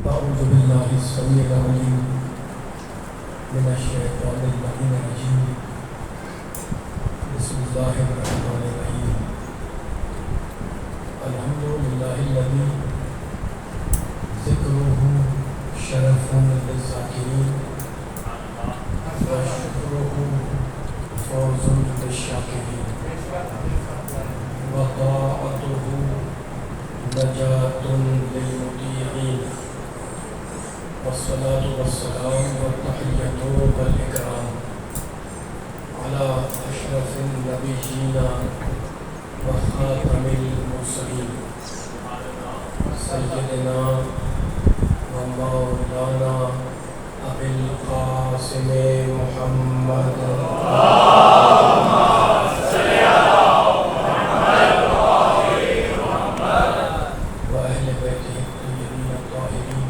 أعوذ بالله السميع العليم من الشيطان اللعين الرجيم. بسم الله الرحمن الرحيم. الحمد لله الذي ذكره شرف للذاكرين وشكره فوز للشاكرين وطاعته نجاة للمطيعين والصلاة والسلام والتحية والإكرام على أشرف النبيين وخاتم المرسلين سيدنا ومولانا أبي القاسم محمد وأهل بيته الطيبين الطاهرين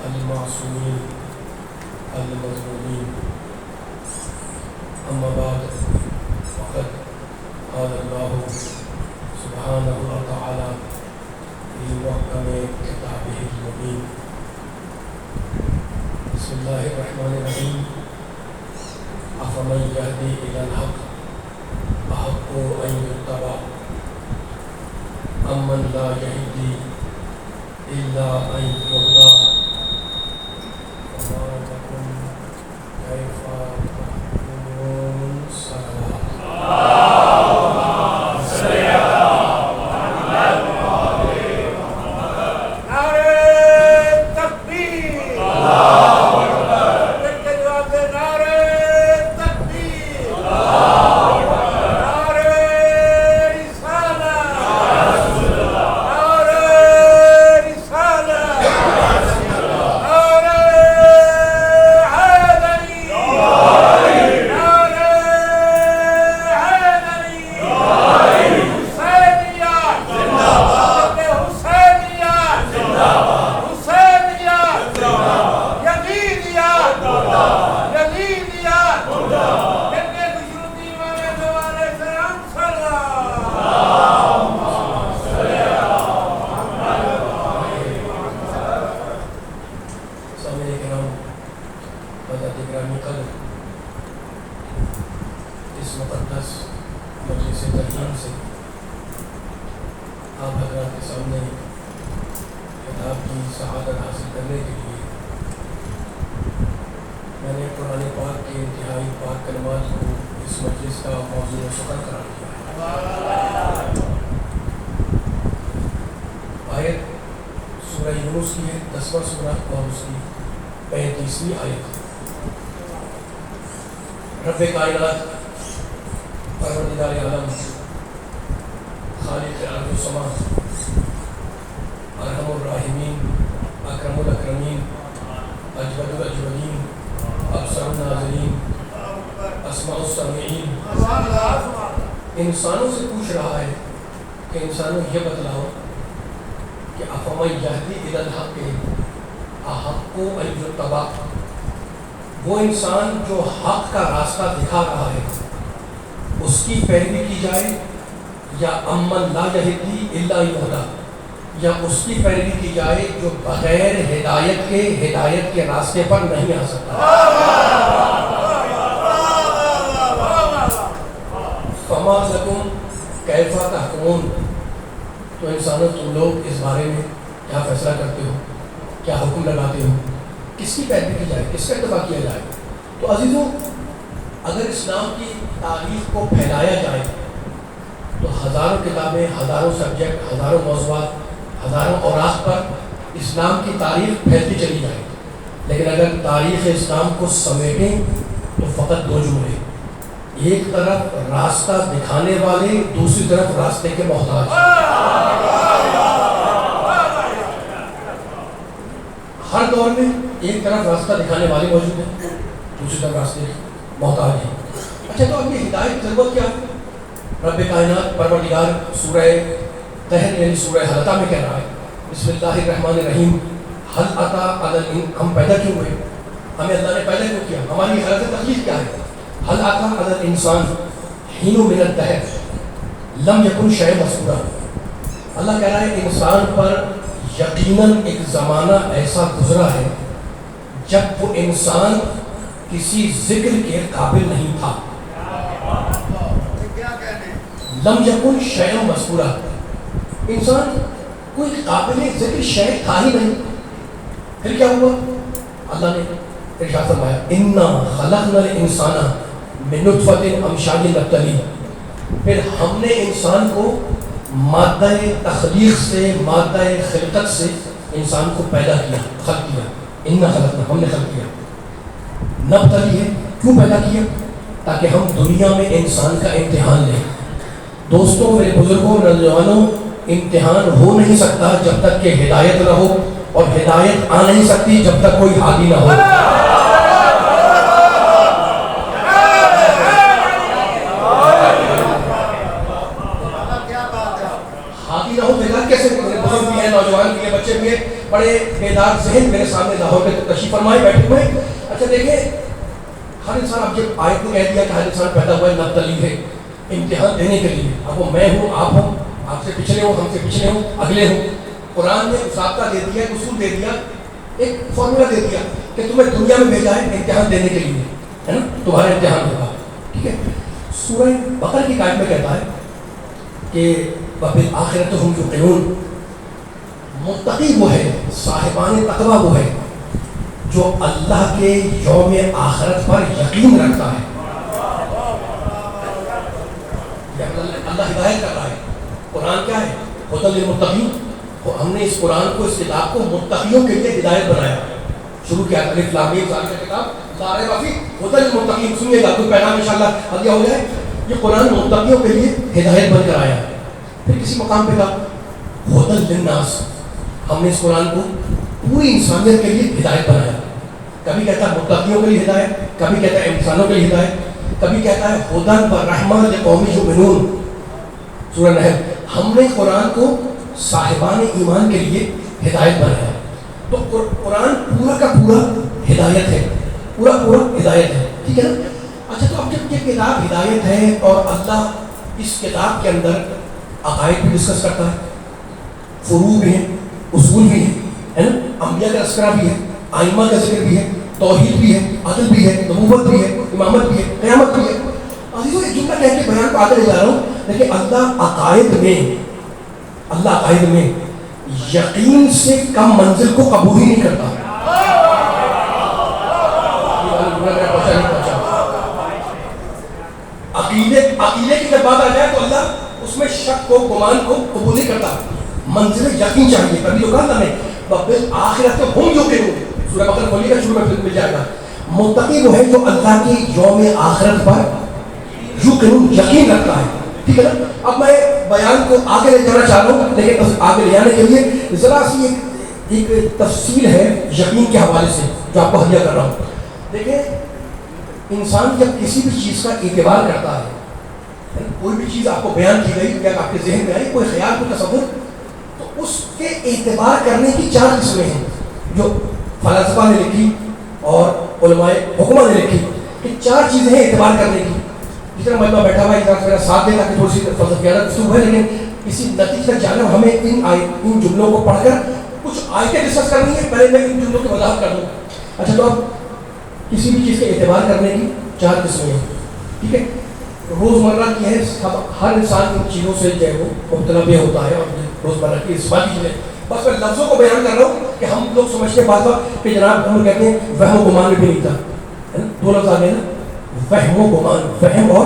المعصومين المظلومين. أما بعد فقد قال الله سبحانه وتعالى في محكم كتابه المبين. بسم الله الرحمن الرحيم. أفمن يهدي إلى الحق أحق أن يتبع أمن لا يهدي إلا أن يهدى وما لكم كيف تحكمون صلوات. اس مقدس مجلس ترحیم سے آپ حضرات کے سامنے خطاب کی سعادت حاصل کرنے کے لیے میں نے قرآن پاک کے انتہائی پاک کلمات کو اس مجلس کا موضوع سخن قرار دیا ہے. آیت سورہ یونس کی ہے، 10واں سورہ اور اس کی 35ویں آیت. رب کائنات پروردگار عالم خالق ارض و سما ارحم الراحمین اکرم الاکرمین اجود الاجودین ابصر الناظرین اسمع السامعین انسانوں سے پوچھ رہا ہے کہ انسانوں یہ بتلاؤ کہ افمن یہدی الی الحق احق ان یتبع، وہ انسان جو حق کا راستہ دکھا رہا ہے اس کی پیروی کی جائے، یا امن لا یہدی الا یہدی، یا اس کی پیروی کی جائے جو بغیر ہدایت کے راستے پر نہیں آ سکتا. فما لکم کیف تحکمون، تو انسانوں تم لوگ اس بارے میں کیا فیصلہ کرتے ہو، کیا حکم لگاتے ہو، کس کی پیروی کی جائے، کس کا اتباع کیا جائے؟ تو عزیزوں، اگر اسلام کی تاریخ کو پھیلایا جائے تو ہزاروں کتابیں، ہزاروں سبجیکٹ، ہزاروں موضوعات، ہزاروں اوراق پر اسلام کی تاریخ پھیلتی چلی جائے. لیکن اگر تاریخ اسلام کو سمیٹیں تو فقط دو جملے، ایک طرف راستہ دکھانے والے، دوسری طرف راستے کے محتاج. ہر دور میں ایک طرف راستہ دکھانے والے موجود ہیں، دوسری طرف راستے محتاج ہیں. اچھا، تو اب یہ ہدایت ضرورت کیا ہے؟ رب کائنات پروردگار سورہ طہر یعنی سورہ حلقہ میں کہہ رہا ہے بسم اللہ الرحمن الرحیم. حل عطا ہم پیدا کیوں ہوئے، ہمیں اللہ نے پیدا کیوں کیا، ہماری غرض تخلیق کیا ہے. حل عطا علی الانسان حین من الدہر لم یکن شیئا مذکورا. اللہ کہہ رہا ہے انسان پر یقیناً ایک زمانہ ایسا گزرا ہے جب وہ انسان کسی ذکر کے قابل نہیں تھا. لم یکن شیئا مذکورا، انسان کوئی قابل ذکر شے تھا ہی نہیں. پھر کیا ہوا؟ اللہ نے ارشاد فرمایا انا خلقنا الانسان من نطفۃ امشاج نبتلیہ. پھر ہم نے انسان کو مادہ تخلیق سے، مادہ خلقت سے انسان کو پیدا کیا، خلق کیا. انا خلقنا، ہم نے خلق کیا. نبتلی ہے، کیوں پیدا کیا؟ تاکہ ہم دنیا میں انسان کا امتحان لیں. دوستوں، میرے بزرگوں، نوجوانوں، امتحان ہو نہیں سکتا جب تک کہ ہدایت نہ ہو، اور ہدایت آ نہیں سکتی جب تک کوئی ہادی نہ ہو. ہادی نہ ہو ہدایت کیسے؟ میرے بزرگ بھی ہیں، نوجوان بھی ہیں، بچے بھی ہیں، بڑے بیدار ذہن میرے سامنے لاہور میں تشریف فرمائے بیٹھے ہوئے. اچھا دیکھیں، ہر انسان، اب جب آیت نے کہہ دیا کہ ہر انسان پیدا ہوا ہے نبتلی ہے، امتحان دینے کے لیے. اب وہ میں ہوں، آپ ہوں، آپ سے پچھلے ہوں، ہم سے پچھلے ہوں، اگلے ہوں. قرآن نے ضابطہ دے دیا، اصول دے دیا، ایک فارمولا دے دیا کہ تمہیں دنیا میں بھیجا ہے امتحان دینے کے لیے، ہے نا؟ تمہارا امتحان ہوگا. ٹھیک ہے. سورہ بقرہ کی آیت میں کہتا ہے کہ وَبِالْآخِرَةِ هُمْ يُوقِنُونَ، متقی وہ ہے، صاحبان تقویٰ وہ ہے جو اللہ کے یوم آخرت پر یقین رکھتا ہے. اللہ ہدایت کر رہا ہے. قرآن کیا ہے؟ ہدی للمتقین. ہم نے اس قرآن کو، اس کتاب کو متقیوں کے لیے ہدایت بنایا. شروع کیا الف لام میم ذالک کتاب لا ریب فیہ ہدی للمتقین. سنیے گا، کوئی پیغام انشاءاللہ ہدیہ ہو جائے. یہ قرآن متقیوں کے لیے ہدایت بن کر آیا. پھر کسی مقام پہ کہا ہدی للناس. ہم نے اس قرآن کو پوری انسانیت کے لیے ہدایت بنایا. کبھی کہتا ہے متقیوں کے لیے ہدایت، کبھی کہتا ہے انسانوں کے لیے ہدایت، کبھی کہتا ہے ہدی و رحمۃ لقوم یؤمنون. سورہ نحل. ہم نے قرآن کو صاحبان ایمان کے لیے ہدایت بنایا. تو قرآن پورا کا پورا ہدایت ہے، پورا پورا ہدایت ہے. ٹھیک ہے نا؟ اچھا، تو اب جب یہ کتاب ہدایت ہے اور اللہ اس کتاب کے اندر عقائد بھی ڈسکس کرتا ہے، فروع بھی ہیں، اصول بھی ہیں، ہے نا؟ انبیاء کا تذکرہ بھی ہے، ائمہ کا ذکر بھی ہے، توحید بھی ہے، عدل بھی ہے، نبوت بھی ہے، امامت بھی ہے، قیامت بھی ہے. عزیزو، ایک جملہ کہہ کے بیان کو آگے لے جا رہا ہوں. لیکن اللہ عقائد میں یقین سے کم منزل کو قبول ہی نہیں کرتا. عقیدے کی جب بات آ جائے تو اللہ اس میں شک کو، گمان کو قبول نہیں کرتا. منزل یقین چاہیے. کبھی تو کہا اللہ نے وَبِالْآخِرَةِ هُمْ يُوقِنُونَ. سورہ بقرہ کھولیے گا، شروع میں مل جائے گا. متقی وہ ہے جو اللہ کی یوم آخرت پر یقین رکھتا ہے. ٹھیک ہے نا؟ اب میں بیان کو آگے لے جانا چاہ رہا ہوں، لیکن آگے لے جانے کے لیے ذرا سی ایک تفصیل ہے یقین کے حوالے سے جو آپ کو ہدیہ کر رہا ہوں. دیکھیں، انسان جب کسی بھی چیز کا اعتبار کرتا ہے، کوئی بھی چیز آپ کو بیان کی گئی یا آپ کے ذہن میں آئی، کوئی خیال، کوئی تصور، تو اس کے اعتبار کرنے کی 4 قسمیں ہیں جو فلاسفہ نے لکھی اور علماء حکمہ نے لکھی. کہ 4 چیزیں ہیں اعتبار کرنے کی. جس طرح مجمع بیٹھا ہوا ہے، اس طرح میرا ساتھ دے تاکہ تھوڑی سی فلسفیانہ گفتگو ہے، لیکن اسی نتیجے تک جانا ہمیں ان جملوں کو پڑھ کر کچھ آیتیں ڈسکس کرنی ہے. پہلے میں ان جملوں کی وضاحت کر دوں. اچھا، تو اب کسی بھی چیز کے اعتبار کرنے کی 4 قسمیں ہیں. ٹھیک ہے؟ روزمرہ کی ہے، ہر انسان ان چیزوں سے جو ہے وہ مبتلا بھی ہوتا ہے، اور روزمرہ کی اس بات کی چیزیں. بس میں لفظوں کو بیان کر رہا ہوں کہ ہم لوگ سمجھتے ہیں بعض وقت کہ جناب ہم کہتے ہیں وہم و گمان بھی نہیں تھا. 2 لفظ آ گئے نا، وہم و گمان، وہم اور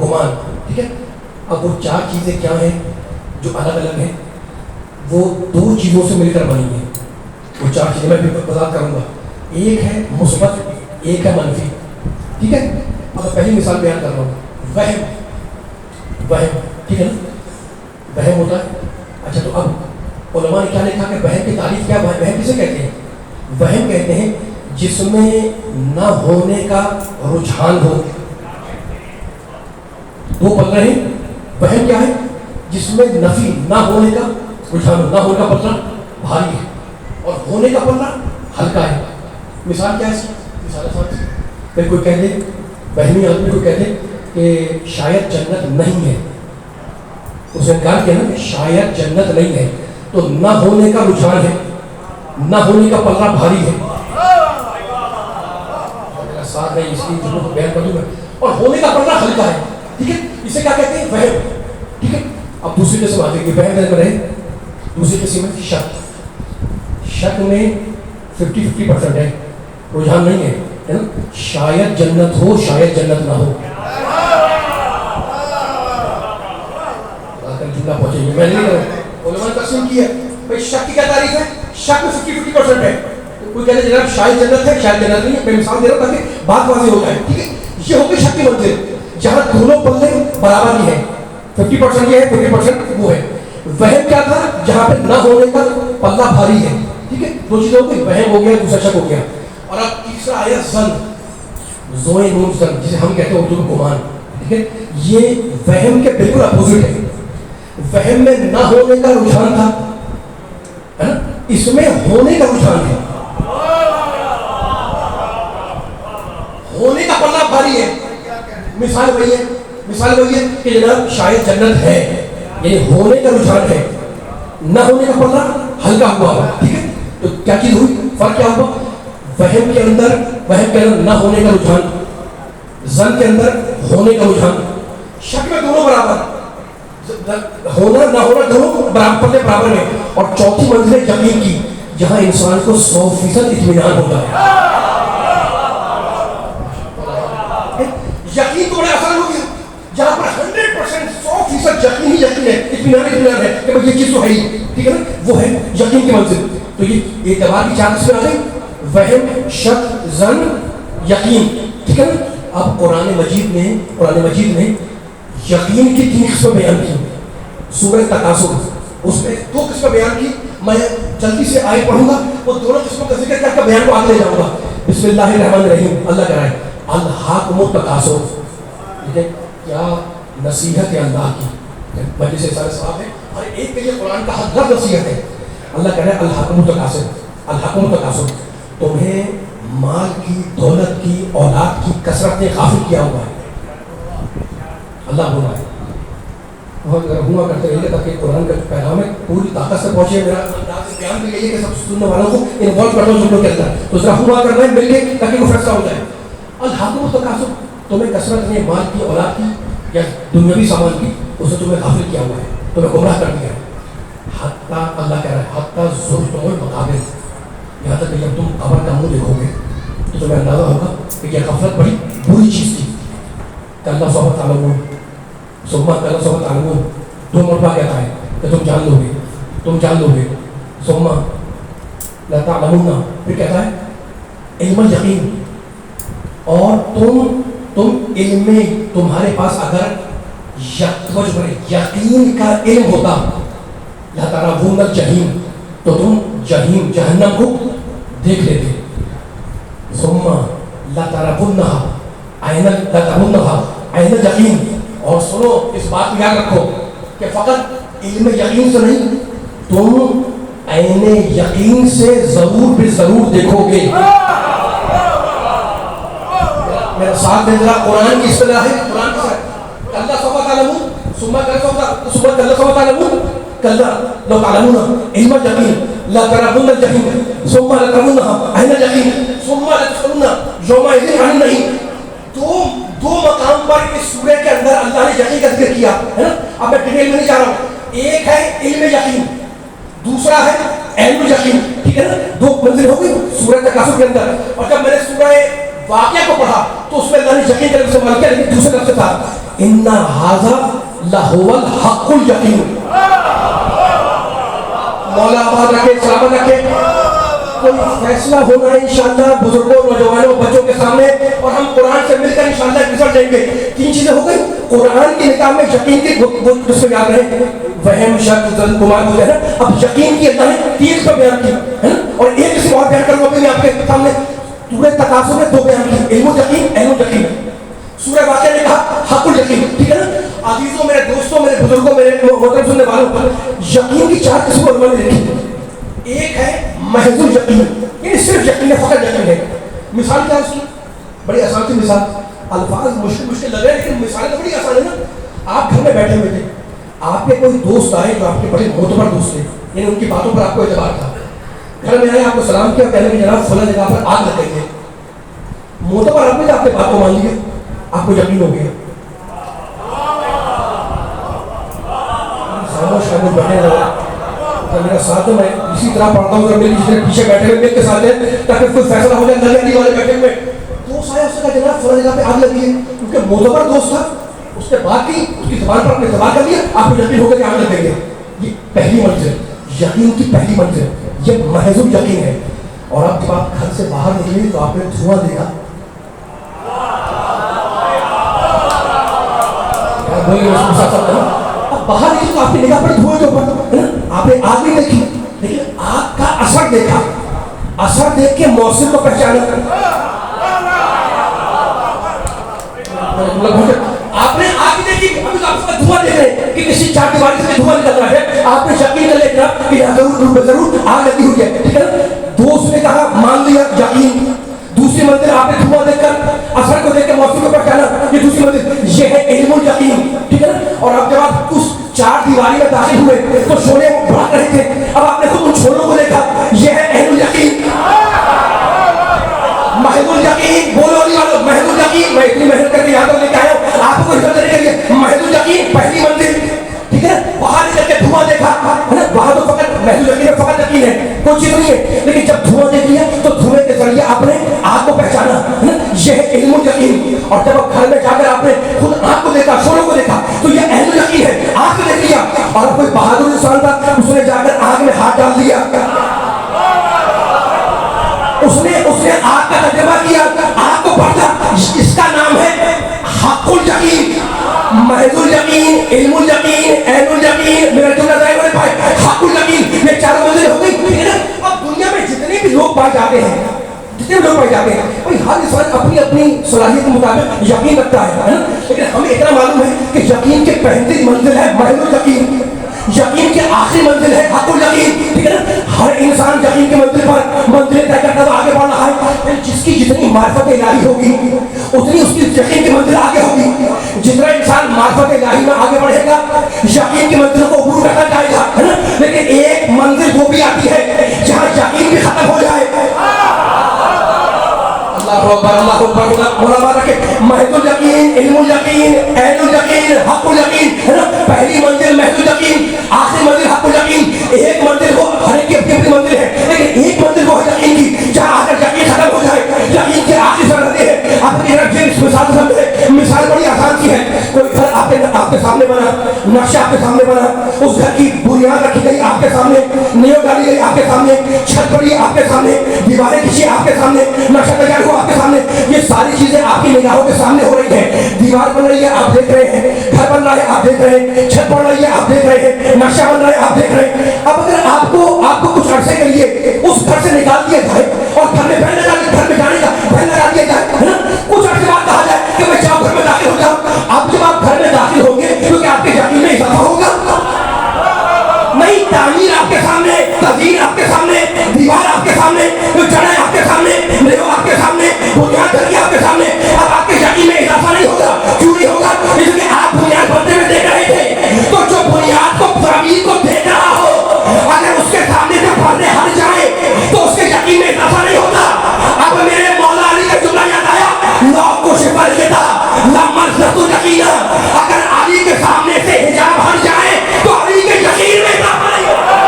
گمان. ٹھیک ہے؟ اب وہ 4 چیزیں کیا ہیں جو الگ الگ ہیں؟ وہ 2 چیزوں سے مل کر بنی ہیں. وہ 4 چیزیں میں بھی وضاحت کروں گا. ایک ہے مثبت، ایک ہے منفی. ٹھیک ہے؟ اب پہلی مثال بیان کر رہا ہوں. وہم، ٹھیک ہے نا؟ وہم ہوتا ہے. اچھا، تو اب علماء نے کیا لکھا کہ وہم کی تعریف کیا؟ وہم کسے کہتے ہیں؟ وہم کہتے ہیں جس میں نہ ہونے کا رجحان ہو. 2 پلڑے ہیں. وہم کیا ہے؟ جس میں نفی، نہ ہونے کا رجحان ہو. نہ ہونے کا پلڑا بھاری ہے اور ہونے کا پلڑا ہلکا ہے. مثال کیا ہے اس کی؟ مثال آسان سی. پھر کوئی کہہ دے، وہمی آدمی کو کہہ دے کہ شاید جنت نہیں ہے، اس نے انکار کیا نا کہ شاید جنت نہیں ہے. تو نہ ہونے کا رجحان ہے، نہ ہونے کا پلہ بھاری ہے، میرا ساتھ نہیں اس کی جملوں کو بیان کر دوں میں، اور ہونے کا پلہ ہلکا ہے، ٹھیک ہے، اسے کیا کہتے ہیں؟ وہم، ٹھیک ہے۔ اب دوسری قسم آتی ہے، وہم میں رہے، دوسری قسم ہے شک۔ شک میں 50-50% ہے، رجحان نہیں ہے نا، شاید جنت ہو شاید جنت نہ ہو، جملہ پہنچے گی، میں نہیں کروں، علماء نے تقسیم کی ہے بھائی شک کی کیا تعریف ہے؟ شک میں 50-50% ہے، کوئی کہتے ہیں جناب شاید جنت ہے شاید جنت نہیں ہے، میں مثال دے رہا ہوں تاکہ بات واضح ہو جائے، ٹھیک ہے۔ یہ ہوگی شک کی منزل جہاں دونوں پلے برابر ہی ہے، 50% یہ ہے 50% وہ ہے۔ وہم کیا تھا؟ جہاں پہ نہ ہونے کا پلہ بھاری ہے، ٹھیک ہے، دو چیزیں ہو گئی، وہم ہو گیا دوسرا شک ہو گیا۔ اور اب تیسرا آیا زن، زوئے نون زن، جسے ہم کہتے ہیں اردو میں گمان، ٹھیک ہے، یہ وہم کے بالکل اپوزٹ ہے۔ وہم میں نہ ہونے کا رجحان تھا، اس میں ہونے کا رجحان ہے، ہونے کا پلہ بھاری ہے۔ مثال وہی ہے کہ جناب شاید جنت ہے، یعنی ہونے کا رجحان ہے، نہ ہونے کا پلہ ہلکا ہوا، ٹھیک ہے۔ تو کیا چیز ہوئی؟ فرق کیا ہوا؟ وہم کے اندر نہ ہونے کا رجحان، ظن کے اندر ہونے کا رجحان، شک میں دونوں برابر، ہونا نہ ہونا دونوں برابر میں، اور چوتھی منزل یقین کی جہاں انسان کو 100% اطمینان ہوتا ہے۔ یقین تو بڑا آسان ہو گیا، جہاں پر 100% 100% یقین ہی یقین ہے، اطمینان ہے کہ یہ چیز تو ہے ہی، ٹھیک ہے نا، وہ ہے یقین کی منزل۔ تو یہ اعتبار کی چار قسمیں آ گئی، وہم، شک، ظن، یقین، ٹھیک ہے نا۔ اب قرآن مجید نے یقین کی 3 قسمیں بیان کی، سورہ تکاثر اس میں 2 قسمیں بیان کی، میں جلدی سے آئے پڑھوں گا، وہ دونوں قسموں کا ذکر کر کے بیان کو آگے لے جاؤں گا۔ بسم اللہ الرحمن الرحیم، اللہ کہہ رہا ہے الہاکم التکاثر، دیکھیں کیا نصیحت ہے اللہ کی، بچے سے سارے ثواب ہے، اور ایک کے لیے قرآن کا حد لفظ نصیحت ہے۔ اللہ کہہ رہا ہے الہاکم التکاثر، تمہیں مال کی، دولت کی، اولاد کی کثرت نے غافل کیا ہوا ہے، اللہ بول رہا ہے۔ بہت رہنما کرتے رہیے تاکہ قرآن کا پیغام ہے پوری طاقت سے پہنچے۔ میرا انداز بیان بھی یہی ہے کہ سب سننے والوں کو انوالو کرتا ہوں جملوں کے اندر، تو ذرا ہوا کرنا ہے مل کے تاکہ وہ فیصلہ ہو جائے۔ الہاکم التکاثر، تمہیں کثرت نے مال کی، اولاد کی یا دنیاوی سامان کی، اس نے تمہیں غافل کیا ہوا ہے، تمہیں گمراہ کر دیا ہے۔ حتیٰ اللہ کہہ رہا ہے حتیٰ زرتم المقابر، یہاں تک کہ جب تم قبر کا منہ دیکھو گے تو تمہیں اندازہ ہوگا کہ یہ غفلت بڑی بری چیز تھی۔ کہ اللہ صحبت تعلمون، صحبت اللہ صحبت تعلمون 2 مرتبہ کہتا ہے کہ تم جان لو گے، ثم لا تعلمون، پھر کہتا ہے علم یقین، اور تم علم میں تمہارے پاس اگر یقین کا علم ہوتا، لا ترون الجحیم، تو تم جہنم کو دیکھ لیتے، ثم لا ترونها عین الیقین، اور سنو اس بات کو یاد رکھو کہ فقط علم یقین سے نہیں، تم عین یقین سے ضرور بے ضرور دیکھو گے۔ میرا ساتھ میں ذرا قرآن کی اصطلاح ہے، قرآن کی ہے اللہ سوف تعلمون ثم اللہ سوف تعلمون کلا لو تعلمون علم الیقین لا ترون الجحیم ثم لترونها عین الیقین ثم لتسألن یومئذ عن النعیم۔ دو مقام پر اس سورہ کے اندر اللہ نے یقین کا ذکر کیا ہے نا۔ اب میں ڈیٹیل میں نہیں جا رہا ہوں، ایک ہے علم یقین، دوسرا ہے علم یقین، ٹھیک ہے نا، 2 منزل ہو گئی سورہ تکاثر کے اندر۔ اور جب میں نے سورہ واقعہ کو پڑھا تو اس میں اللہ نے یقین کا لفظ استعمال کیا، لیکن دوسرے لفظ تھا ان ھذا لہو الحق الیقین۔ مولا آباد رکھے، سلامت رکھے۔ کوئی فیصلہ ہونا ہے انشاءاللہ بزرگوں، نوجوانوں، بچوں کے سامنے، اور ہم قرآن سے مل کر انشاءاللہ رزلٹ دیں گے۔ 3 چیزیں ہو گئی قرآن کی نکاح میں، یقین کی جس کو یاد رہے، وہم، شک، ظن، گمان ہو جائے نا۔ اب یقین کی اللہ نے 3 پر بیان کی ہے نا، اور ایک کسی اور بیان کروں میں آپ کے سامنے۔ سورہ تکاثر نے 2 بیان کی، علم یقین۔ سورہ واقعہ نے کہا حق الیقین، ٹھیک ہے نا۔ عزیزوں، میرے دوستوں، میرے بزرگوں، میرے محترم سننے والوں، یقین کی 4 قسمیں علماء نے لکھی۔ ایک ہے محض یقین، یعنی صرف یقین ہے، فقط یقین ہے۔ مثال کیا ہے اس کی؟ بڑی آسان سی مثال، الفاظ مشکل لگے لیکن مثالیں تو بڑی آسان ہے نا۔ آپ گھر میں بیٹھے ہوئے تھے، آپ کے کوئی دوست آئے جو آپ کے بڑے معتبر دوست تھے، یعنی ان کی باتوں پر آپ کو اعتبار تھا. گھر میں آئے آپ کو سلام کیا, کہنے کہ جناب فلاں جگہ پر آگ لگ گئی ہے. معتبر آدمی نے آپ کے بات کو مان لیا, آپ کو یقین ہو گیا. خاموش خاموش بیٹھے رہا. میرا ساتھ میں اسی طرح پڑھتا ہوں, میرے جتنے پیچھے بیٹھے ہوئے میرے کے ساتھ ہیں, تاکہ کوئی فیصلہ ہو جائے. نگرانی والے بیٹھے ہوئے دوست آیا, اس نے کہا جناب فلاں جگہ پہ آگ لگی ہے, کیونکہ معتبر دوست تھا. اس نے بات کی, اس کی زبان پر اپنے اعتبار کر لیا, آپ کو یقین ہو گیا کہ آگ لگ گئی ہے. یہ پہلی منزل, یقین کی پہلی منزل, یہ محض یقین ہے. اور اب جب آپ گھر سے باہر نکلے تو آپ نے دھواں دیکھا. اب باہر نکلے تو آپ کی نگاہ پر دھواں کے اوپر, آپ نے آگ نہیں دیکھی, لیکن آگ کا اثر دیکھا. اثر دیکھ کے موسم کو پہچانا. آپ نے آگ دیکھی, ابھی تو آپ کا دھواں دیکھ رہے ہیں کہ کسی چار دیواری سے دھواں نکل رہا ہے. آپ نے یقین کر لیا کہ یہاں ضرور آگ لگی ہوئی ہے, ٹھیک ہے. دوست نے کہا مان لیا, یقین. دوسری منزل آپ نے دھواں دیکھ کر اثر کو دیکھ کے موسم کو پہچانا, یہ دوسری منزل, یہ ہے علم الیقین, ٹھیک ہے. اور اب جب آپ اس چار دیواری میں داخل ہوئے تو شعلے بھڑک رہے تھے, اب آپ نے خود ان شعلوں کو دیکھا, یہ ہے علم الیقین. محض الیقین, بولو علی والو, محض الیقین. میں اتنی محنت کر کے یہاں تک لے کے آیا ہوں آپ کو حفظ کرنے کے لیے. محض الیقین پہلی منزل, ٹھیک ہے. باہر نکل کے دھواں دیکھا ہے نا, وہاں تو فقط محض الیقین ہے, فقط یقین ہے, کوئی چیز نہیں ہے. لیکن جب دھواں دیکھ لیا تو دھوئیں کے ذریعے آپ نے آگ کو پہچانا, یہ ہے علم الیقین. اور جب آپ گھر میں جا کر آپ نے خود آگ کو دیکھا, شعلوں کو دیکھا, تو یہ علم الیقین ہے, آگ کو دیکھ لیا. اور کوئی بہادر انسان تھا, اس نے جا کر آگ میں ہاتھ ڈال دیا, اس نے آگ کا ترجمہ کیا, آگ کو پڑھا. اس کا نام ہے حق الیقین, محض الیقین, علم الیقین, عین الیقین. میرا جملہ ظاہر ہو رہا ہے, حق الیقین. یہ چاروں منزلیں ہو گئی, ٹھیک ہے نا. اب دنیا میں جتنے بھی لوگ پائے جاتے ہیں, جتنے بھی لوگ پائے جاتے ہیں, بھائی ہر انسان اپنی اپنی صلاحیت کے مطابق یقین رکھتا ہے نا. لیکن ہمیں اتنا معلوم ہے کہ یقین کی پہلی منزل ہے محض الیقین, یقین کی آخری منزل ہے حق الیقین, ٹھیک ہے نا. ہر انسان یقین کی منزل پر منزلیں طے کرتا ہوا آگے بڑھ رہا ہے. جس کی جتنی معرفت الہی ہوگی اتنی اس کی یقین کی منزل آگے ہوگی. جتنا انسان معرفت الہی میں آگے بڑھے گا یقین کی منزل کو عبور کرتا جائے گا, ہے نا. لیکن ایک منزل وہ بھی آتی ہے جہاں یقین بھی ختم ہو جائے. اللہ اکبر, اللہ اکبر. مولانا رکھے محض الیقین, علم الیقین, عین الیقین, حق الیقین, ہے نا. پہلی منزل محض الیقین, آخری منزل حق الیقین. ایک منزل وہ ہر ایک کی اپنی منزل ہے, لیکن ایک منزل وہ ہے یقین کی, جہاں آ کر یقین ختم ہو جائے. یقین کی آخری سرحدیں ہیں. آپ اپنی مثال سمجھے, مثال بڑی آسان سی ہے. کوئی گھر آپ کے سامنے بنا, نقشہ آپ کے سامنے بنا, اس گھر کی بنیاد رکھی گئی آپ کے سامنے, نیو ڈالی گئی آپ کے سامنے, چھت پڑی آپ کے سامنے, دیواریں کھینچی آپ کے سامنے, نقشہ تیار ہوا آپ کے سامنے. یہ ساری چیزیں آپ کی نگاہوں کے سامنے ہو رہی ہیں. دیوار بن رہی ہے آپ دیکھ رہے ہیں, گھر بن رہا ہے آپ دیکھ رہے ہیں, چھت بن رہی ہے آپ دیکھ رہے ہیں, نقشہ بن رہا ہے آپ دیکھ رہے ہیں. اب اگر آپ کو کچھ عرصے کے لیے اس گھر سے نکال دیا جائے اور گھر میں گھر میں جانے کا بہن لگا دیا جائے, ہے نا. کچھ عرصے بعد کہا جائے کہ میں جاؤ گھر میں داخل ہو جاؤ. اب جب آپ گھر میں داخل ہوں گے تو کیا آپ کے یقین میں اضافہ ہوگا؟ نہیں. تعمیر آپ کے سامنے, تزئین آپ کے سامنے, دیوار آپ کے سامنے, چڑھائی آپ کے سامنے, نیو آپ کے سامنے, بنیاد ڈلی آپ کے سامنے. اب آپ کے یقین میں اضافہ نہیں ہوگا. کیوں نہیں ہوگا؟ اس لیے آپ بنیاد بنتے ہوئے دیکھ رہے تھے. تو جو بنیاد کو تعمیر کو دیکھ رہا ہو, اگر اس کے سامنے سے پردے ہٹ جائے تو اس کے یقین میں اضافہ نہیں ہوتا. اب میرے مولا علی کا جملہ یاد آیا, لا کچھ پر کتا لمن ستو یقینا. اگر علی کے سامنے سے حجاب ہٹ جائے تو علی کے یقین میں اضافہ نہیں ہوتا.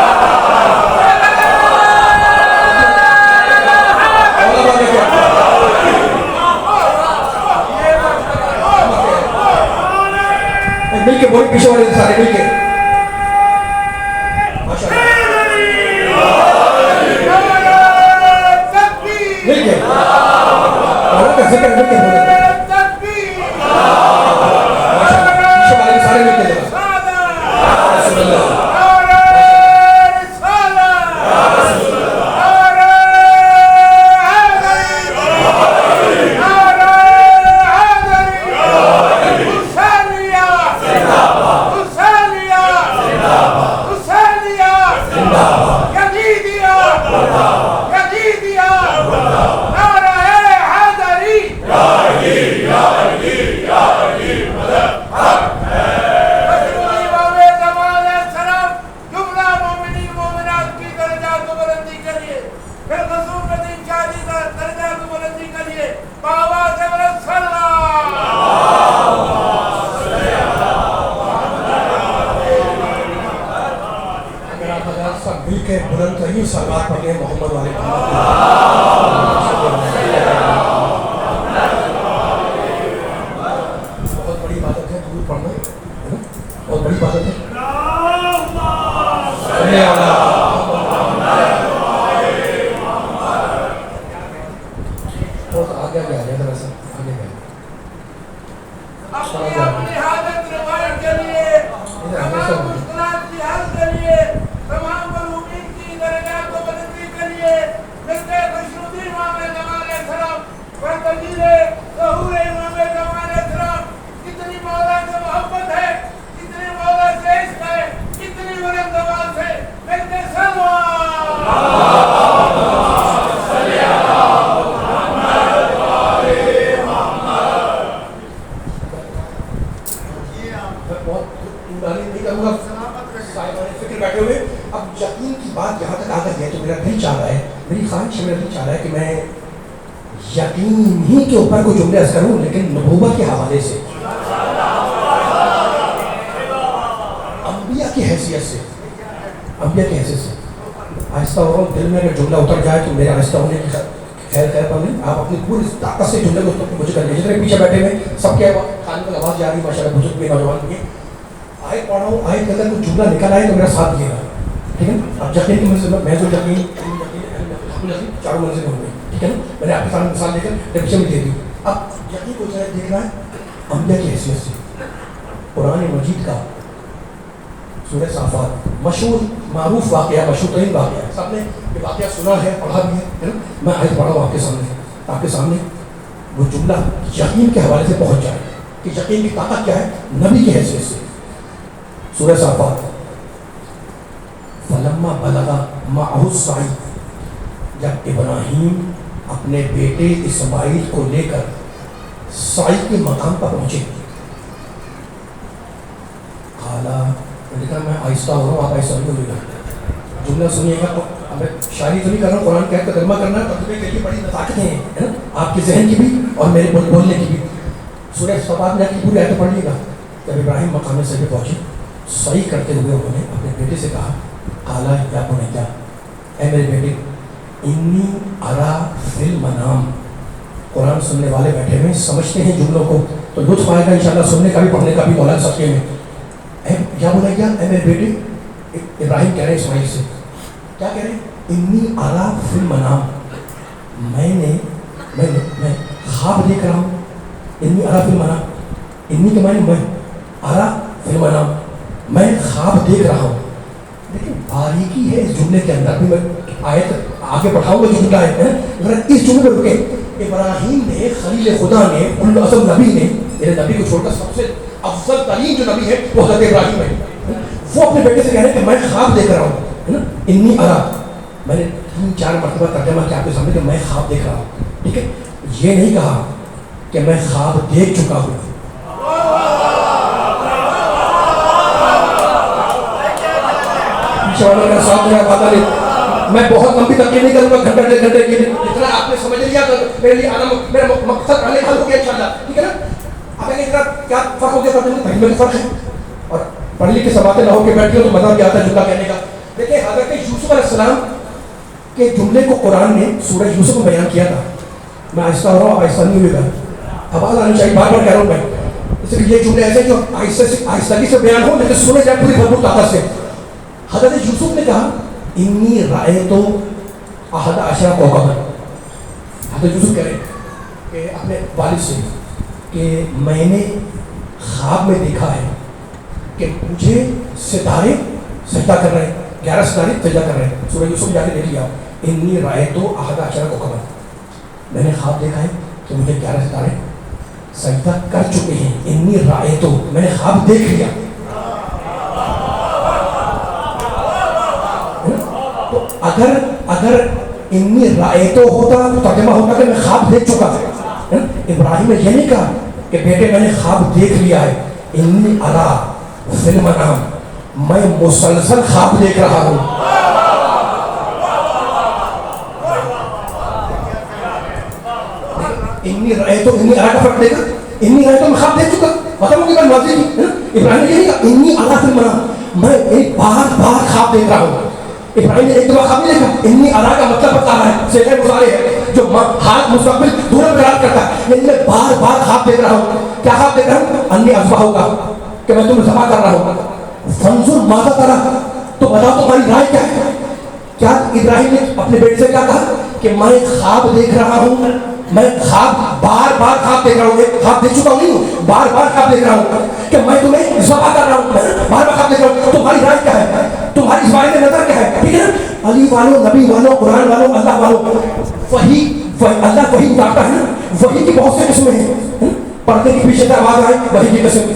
مل کے بہت پیچھے والے سارے مل کے مل کے اللہ کا ذکر مل کے بولے پیچھے والے سارے مل کے رسول اللہ. یزیدیہ، نعرہ حیدری، مل کے بلند ترین سلوات پڑھیں محمد والے بہت بڑی عبادت ہے درود پڑھنا، بہت بڑی عبادت ہے. بہت آگے آگے آ جائے ذرا سا آگے گئے. اپنی اپنی حاجت روایت کے لیے، تمام مشکلات کی حل کے لیے، تمام ملومین کی درجات کو بدلنے کے لیے ملتے خوشنودی امام زمان علیہ السلام و تجلیل ظہور امام زمان علیہ السلام. کتنی مولا سے محبت ہے، کتنی مولا سے عشق ہے، کتنی بلند زبان سے ملتے فکر بیٹھے ہوئے. اب یقین کی بات جہاں تک آ گئی ہے تو میرا دل چاہ رہا ہے، میری خواہش ہے، میرا دل چاہ رہا ہے کہ میں یقین ہی کے اوپر کوئی جملے عرض کروں لیکن نبوت کے حوالے سے، انبیاء کی حیثیت سے، انبیاء کی حیثیت سے آہستہ ہو رہا ہوں. دل میں اگر جملہ اتر جائے تو میرے آہستہ ہونے کی خیر خیر پر نہیں. آپ اپنی پوری طاقت سے جملے کو مجھے کر لیجیے. جتنے پیچھے بیٹھے ہوئے سب کے کان میں آواز جا رہی ہے ماشاء اللہ، بزرگ بھی نوجوان بھی. آئے پڑھ رہا ہوں، آئے کے اندر کوئی جملہ نکل آئے تو میرا ساتھ دیے گا، ٹھیک ہے. اب یقین کی منزل میں جو یقین چاروں منزل ہوں گے، ٹھیک ہے نا. میں نے آپ کے سامنے مثال دے کر پیچھے میں دے دی. اب یقین کو جو ہے دیکھنا ہے انبیاء کی حیثیت سے. قرآن مجید کا سورہ صافات مشہور معروف واقعہ، مشہور ترین واقعہ ہے. سب نے یہ واقعہ سنا ہے، پڑھا بھی ہے نا. میں آج پڑھا ہوں آپ کے سامنے وہ جملہ یقین کے حوالے سے پہنچ جائے کہ یقین کی طاقت کیا ہے نبی کی حیثیت سے. سورہ صافات فلما بلغ معہ السعی، جب ابراہیم اپنے بیٹے اسماعیل کو لے کر سعی کے مقام پر پہنچے. قالا، لیکن میں آہستہ ہو رہا ہوں، آپ آہستہ ہوئے گا، جملہ سنیے گا. میں شاعری تو نہیں کر رہا ہوں، قرآن کا ترجمہ کرنا ہے، ترجمے کے لیے بڑی طاقتیں ہیں آپ کے ذہن کی بھی اور میرے بولنے کی بھی. سورہ صافات میں کی پوری آیت پڑھ لیے گا. جب ابراہیم مقام سے پہ پہنچے، سعی کرتے ہوئے انہوں نے اپنے بیٹے سے کہا قالا یا بنیا، اے میرے بیٹے، انی ارا فی المنام. قرآن سننے والے بیٹھے ہوئے سمجھتے ہیں جملوں کو تو لطف آئے گا انشاءاللہ سننے کا بھی پڑھنے کا بھی مولانا سکے میں. اے یا بنیا، اے میرے بیٹے. ابراہیم کہہ رہے ہیں اسماعیل سے، کیا کہہ رہے ہیں؟ انی ارا فی المنام، میں خواب دیکھ رہا ہوں. انی ارا فی المنام، انی کے معنی میں، ارا فی المنام میں خواب دیکھ رہا ہوں. لیکن باریکی ہے اس جملے کے اندر بھی. میں آیت آگے بڑھاؤں گا، جملہ ہے ذرا اس جملے پر رکے. ابراہیم نے، خلیل خدا نے، اولوالعزم نبی نے، میرے نبی کو چھوڑ کر سب سے افضل ترین جو نبی ہے وہ حضرت ابراہیم ہے. وہ اپنے بیٹے سے کہہ رہے ہیں کہ میں خواب دیکھ رہا ہوں، ہے نا. انی ارا، میں نے 3-4 مرتبہ ترجمہ کیا آپ کے سامنے کہ میں خواب دیکھ رہا ہوں، ٹھیک ہے. یہ نہیں کہا کہ میں خواب دیکھ چکا ہوں. میں بہت لمبی تقریر نہیں کروں گا، گھنٹے گھنٹے کی، جتنا آپ نے سمجھ لیا تو میرے لیے میرا مقصد حل ہو گیا انشاءاللہ، ٹھیک ہے نا. اب اتنا کیا فرق ہو گیا ترجمے میں فرق ہے، اور پڑھ لکھ کے سب باتیں نہ ہو کے بیٹھی ہو تو مزہ بھی آتا ہے جملہ کہنے کا. دیکھیں حضرت یوسف علیہ السلام کے جملے کو قرآن نے سورہ یوسف میں بیان کیا تھا. میں آہستہ ہو رہا ہوں، آہستہ نہیں ہوئے گا، آواز آنی چاہیے، بار بار کہہ رہا ہوں میں. اس لیے یہ جملے ایسے جو آہستگی سے بیان ہو لیکن سنے جائے پوری بھرپور طاقت سے. حضرت یوسف نے کہا انی رأیت احد عشر کوکبا. حضرت یوسف کہہ رہے ہیں کہ اپنے والد سے کہ میں نے خواب میں دیکھا ہے کہ مجھے ستارے سجدہ کر رہے ہیں، 11 ستارے سجدہ کر رہے ہیں. سورہ یوسف جا کے دیکھ لیا، انی رأیت احد عشر کوکبا، میں نے خواب دیکھا ہے کہ مجھے 11 ستارے سجدہ کر چکے ہیں. انی رأیت، میں نے خواب دیکھ لیا. اگر انی رأیتو ہوتا تو ترجمہ ہوتا کہ میں خواب دیکھ چکا ہے. ابراہیم نے یہ نہیں کہا کہ بیٹے میں نے خواب دیکھ لیا ہے. انی ارا فی المنام، میں مسلسل خواب دیکھ رہا ہوں. انی ارا کا فرق دے گا. انی رأیتو میں خواب دیکھ چکا, ختم ہو گئی بات واضح کی. ابراہیم نے یہ نہیں کہا انی ارا فی المنام, میں ایک بار خواب دیکھ رہا ہوں. ابراہیم نے ایک دفعہ خواب نہیں دیکھا. انی ارا کا مطلب بتا رہا ہے, سیغہ مضارع ہے جو حال مستقبل دور قرار کرتا ہے. یعنی میں بار خواب دیکھ رہا ہوں. کیا خواب دیکھ رہا ہوں؟ انی اذبحک, کہ میں تمہیں ذبح کر رہا ہوں. فانظر ماذا ترى, تو بتاؤ تمہاری رائے کیا ہے. کیا ابراہیم نے اپنے بیٹے سے کیا کہا کہ میں خواب دیکھ رہا ہوں, میں خواب بار خواب دیکھ رہا ہوں, خواب دیکھ چکا ہوں نہیں ہوں, بار خواب دیکھ رہا ہوں کہ میں تمہیں ذبح کر رہا ہوں, بار خواب دیکھ رہا ہوں. تمہاری رائے کیا ہے, تمہاری اس بارے میں نظر کیا ہے. ٹھیک ہے نا, علی والوں, نبی والوں, قرآن والوں, اللہ والوں, وہی اللہ وہی اتارتا ہے نا. وہی کی بہت سے قسمیں ہیں. پردے کے پیچھے سے آواز آئے وہی کی قسم,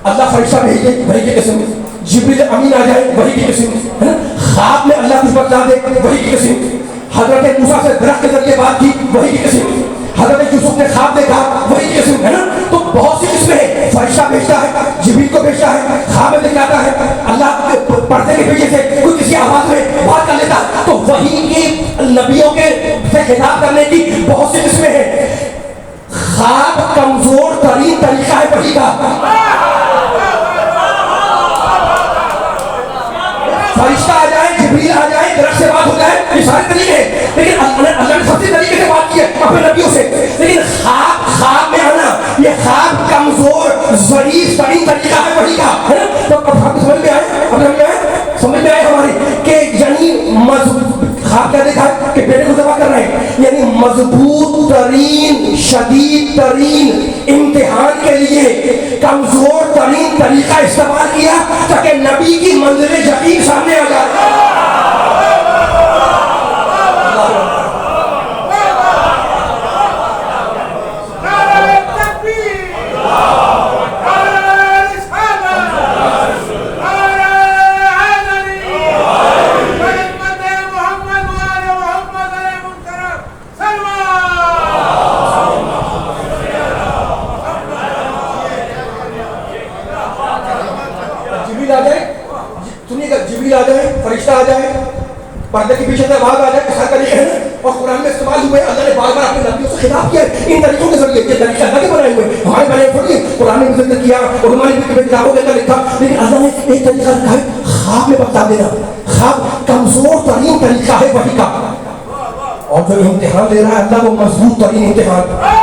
اللہ فرشتہ بھیجے وہی کی قسم, جبریل امین آ جائے وہی کی قسم ہے نا, خواب میں اللہ کچھ بتلا دے وہی کی قسم, حضرت موسیٰ سے درخت کے ذریعے بات کی وہی کی قسم, حضرت یوسف نے خواب دیکھا وہی کی قسم ہے نا. تو بہت سی قسمیں ہیں. فرشتہ بھیجتا ہے, جبریل کو بھیجتا ہے, خواب میں دکھاتا ہے, اللہ پردے کے پیچھے سے کوئی کسی آواز میں بات کر لیتا. تو وہی کی نبیوں کے سے خطاب کرنے کی بہت سی قسمیں ہیں. خواب کمزور ترین طریقہ ہے وحی کا. فرشتہ آ جائے, جبریل آ جائے, درخت سے بات ہو جائے, یہ سارے طریقے ہیں. لیکن اللہ نے سب سے طریقے سے بات کی ہے اپنے نبیوں سے. لیکن خواب میں آنا, یہ خواب کمزور ضعیف ترین طریقہ ہے وحی کا, ہے نا. تو اب ہم سمجھ میں آئے, سمجھ میں آئے ہماری کہ یعنی خواب کیا دیکھا ہے کہ بیٹے کو ذبح کر رہے ہیں, یعنی مضبوط ترین شدید ترین امتحان کے لیے کمزور ترین طریقہ استعمال کیا تاکہ نبی کی منزل یقین سامنے آ جائے. جبریل آ جائے, فرشتہ آ جائے, پردے کے پیچھے سے آواز آ جائے, ہر طریقے ہیں. اور قرآن میں استعمال ہوئے, اللہ نے بار اپنے نبیوں سے خطاب کیا ہے ان طریقوں کے ذریعے. یہ طریقے اللہ کے بنائے ہوئے, ہمارے بنائے تھوڑی. قرآن نے ذکر کیا, علماء نے کتابوں کے اندر لکھا, لیکن اللہ نے ایک طریقہ رکھا ہے خواب میں بتا دینا. خواب کمزور ترین طریقہ ہے وحی کا, اور جو امتحان لے رہا ہے اللہ وہ مضبوط ترین امتحان,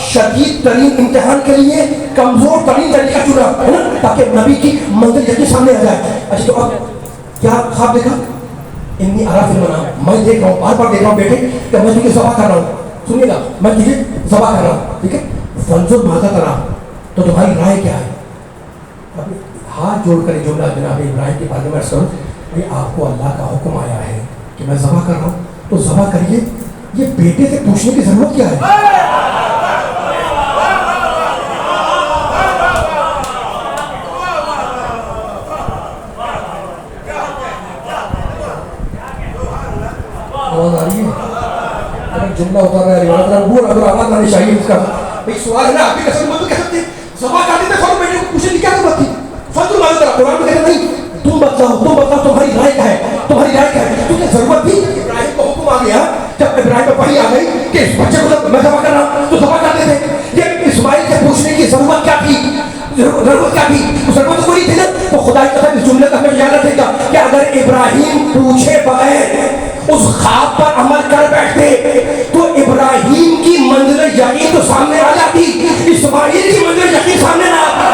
شدید ترین امتحان کے لیے کمزور ترین طریقہ چنا ہے نا, تاکہ نبی کی منزل یقین سامنے آ جائے. اچھا تو اب کیا خواب دیکھا, انی ارا فی المنام, میں دیکھ رہا ہوں, بار دیکھ رہا ہوں بیٹے کہ میں تجھے ذبح کر رہا ہوں. سنیے گا, میں تجھے ذبح کر رہا ہوں. ٹھیک ہے, فانظر ماذا ترى, تو تمہاری رائے کیا ہے. اب ہاتھ جوڑ کر جملہ جناب ابراہیم کے بارے میں سن, بھائی آپ کو اللہ کا حکم آیا ہے کہ میں ذبح کر رہا ہوں تو ذبح کریے, یہ بیٹے سے پوچھنے کی ضرورت کیا ہے. اگر جملہ اتر رہا ہے روایت رہا ہے, اگر آواز آنی چاہیے اس کا. ایک سوال ہے نا, آپ کی قسم مت کہہ سکتے ذبح کر دیتے فوراً بیٹے کو پوچھنے کی کیا ضرورت تھی. فضل مانگ رہا, قرآن میں کہتے نہیں, تم بتلاؤ تمہاری رائے کیا ہے, تمہاری رائے کیا ہے. کیونکہ ضرورت تھی, ابراہیم کو حکم آ گیا, جب ابراہیم پہ وحی آ گئی کہ اس بچے کو میں ذبح کر رہا ہوں تو ذبح کر دیتے. یہ اسماعیل سے پوچھنے کی ضرورت کیا تھی, ضرورت کیا تھی, ضرورت کوئی تھی نا. تو خدا کی قسم اس جملے کا ہمیں یاد رکھے گا کہ اگر ابراہیم پوچھے بغیر اس خواب پر عمل کر بیٹھتے تو ابراہیم کی منزل یقین تو سامنے آ جاتی, اسماعیل کی منزل یقین سامنے نہ آتی.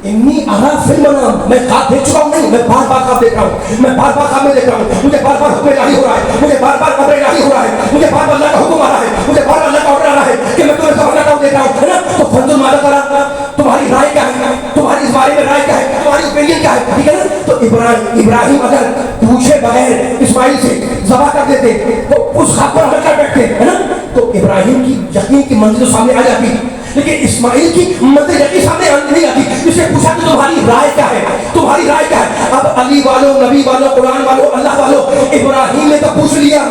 انی ارا فی المنام, میں خواب دیکھ چکا ہوں نہیں, میں بار خواب دیکھ رہا ہوں, میں بار خواب میں دیکھ رہا ہوں, مجھے بار حکم الہی ہو رہا ہے, مجھے بار امر الہی ہو رہا ہے, مجھے بار اللہ کا حکم آ رہا ہے, مجھے بار اللہ کا آرڈر آ رہا ہے کہ میں تمہیں ذبح کرتا ہوں دیکھ رہا ہوں, ہے نا. تو فانظر ماذا ترى, تمہاری رائے کیا ہے, تمہاری اس بارے میں رائے کیا ہے, تمہاری اوپینین کیا ہے. ٹھیک ہے نا. تو ابراہیم اگر پوچھے بغیر اسماعیل سے ذبح کر دیتے تو اس خواب پر عمل کر بیٹھتے, ہے نا. تو ابراہیم کی یقین کی منزل سامنے آ جاتی, لیکن اسماعیل کی منزل یقین سامنے نہیں آتی. اسے پوچھا کہ تمہاری رائے کیا ہے, تمہاری رائے کیا ہے. اب علی والوں, نبی والوں, قرآن والوں, اللہ والوں, ابراہیم نے تو پوچھ لیا,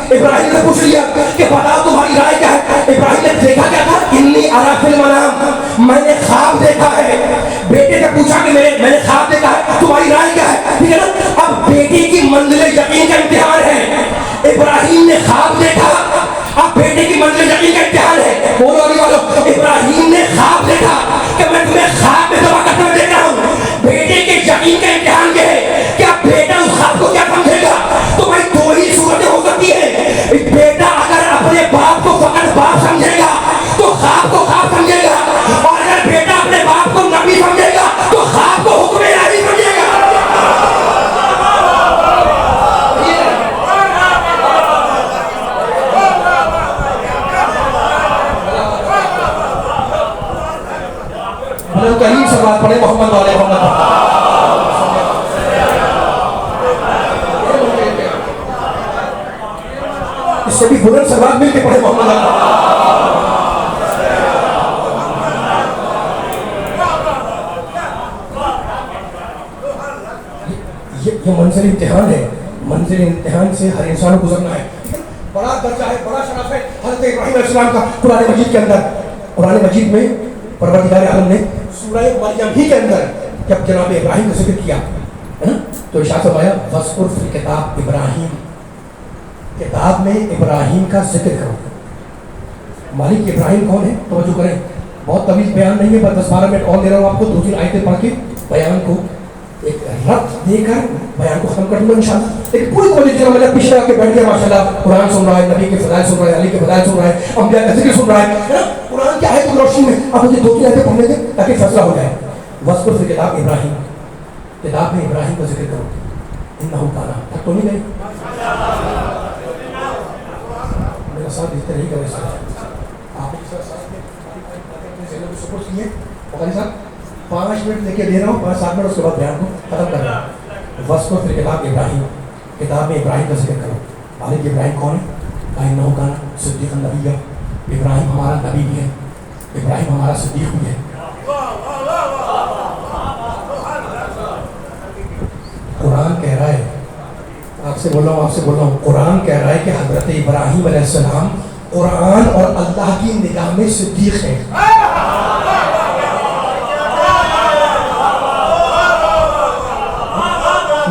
ابراہیم نے پوچھ لیا کہ بتاؤ تمہاری رائے کیا ہے. ابراہیم نے خواب دیکھا. اب بیٹے کی منزل یقین کا امتحان ہے. بولو علی والو, ابراہیم نے خواب دیکھا کہ میں تمہیں خواب میں ذبح کرتے ہوئے دیکھ رہا ہوں. بیٹے کے یقین کا امتحان یہ ہے کہ اب بیٹا اس خواب کو کیا سمجھے گا. تو بھائی دو ہی صورتیں ہو سکتی ہیں. بیٹا اگر اپنے باپ کو فقط باپ سمجھے گا تو خواب کو خواب سمجھے گا, اور اگر بیٹا اپنے باپ کو نبی سمجھے گا تو خواب کو حکم الہی سمجھے گا. کریم سے بات پڑھے محمد والے محمد. اس سے بھی بلند سلوات مل کے پڑھے محمد والے. یہ منزل امتحان ہے. منزل امتحان سے ہر انسان کو گزرنا ہے. بڑا درجہ ہے, بڑا شرف ہے حضرت ابراہیم علیہ السلام کا قرآن مجید کے اندر. قرآن مجید میں پروردگار عالم نے سورہ مریم ہی کے اندر جب جناب ابراہیم کا ذکر کیا تو ارشاد فرمایا وَاذْكُرْ فِي الْكِتَابِ ابراہیم, کتاب میں ابراہیم کا ذکر کرو. مالک ابراہیم کون ہے؟ توجہ کریں, بہت طویل بیان نہیں ہے, بس 10-12 منٹ اور دے رہا ہوں آپ کو. 2-3 آیتیں پڑھ کے بیان کو ایک ربط دے کر بیان کو ختم کر دوں گا انشاءاللہ. لیکن پوری توجہ دیجیے. میں نے پیچھے آ کے بیٹھ گیا ماشاءاللہ, قرآن سن رہا ہے, نبی کے فضائل سن رہا ہے, علی کے فضائل سن رہا ہے, انبیاء کا ذکر سن رہا ہے. قرآن کی آیت کی روشنی میں اب مجھے 2-3 آیتیں پڑھنے دیں تاکہ فیصلہ ہو جائے. وَاذْكُرْ فِي الْكِتَابِ ابراہیم, کتاب میں ابراہیم کا ذکر کرو. انہو کانا, تک تو نہیں گئے میرا ساتھ دیتے رہی گا. ویسے آپ ایک ساتھ سپورٹ کیے بخاری صاحب 5 منٹ لے کے دے رہا ہوں, 5-7 منٹ اس کے بعد بیان کو ختم کر رہا ہوں. وَاذْكُرْ فِي الْكِتَابِ ابراہیم, کتاب میں ابراہیم کا ذکر کرو. مالک ابراہیم کون ہے؟ انہو کانا صدیقا نبیّا, ابراہیم ہمارا نبی بھی ہے, ابراہیم ہمارا صدیق بھی ہے. قرآن کہہ رہا ہے, آپ سے بول رہا ہوں, قرآن کہہ رہا ہے کہ حضرت ابراہیم علیہ السلام قرآن اور اللہ کی نگاہ میں صدیق ہے.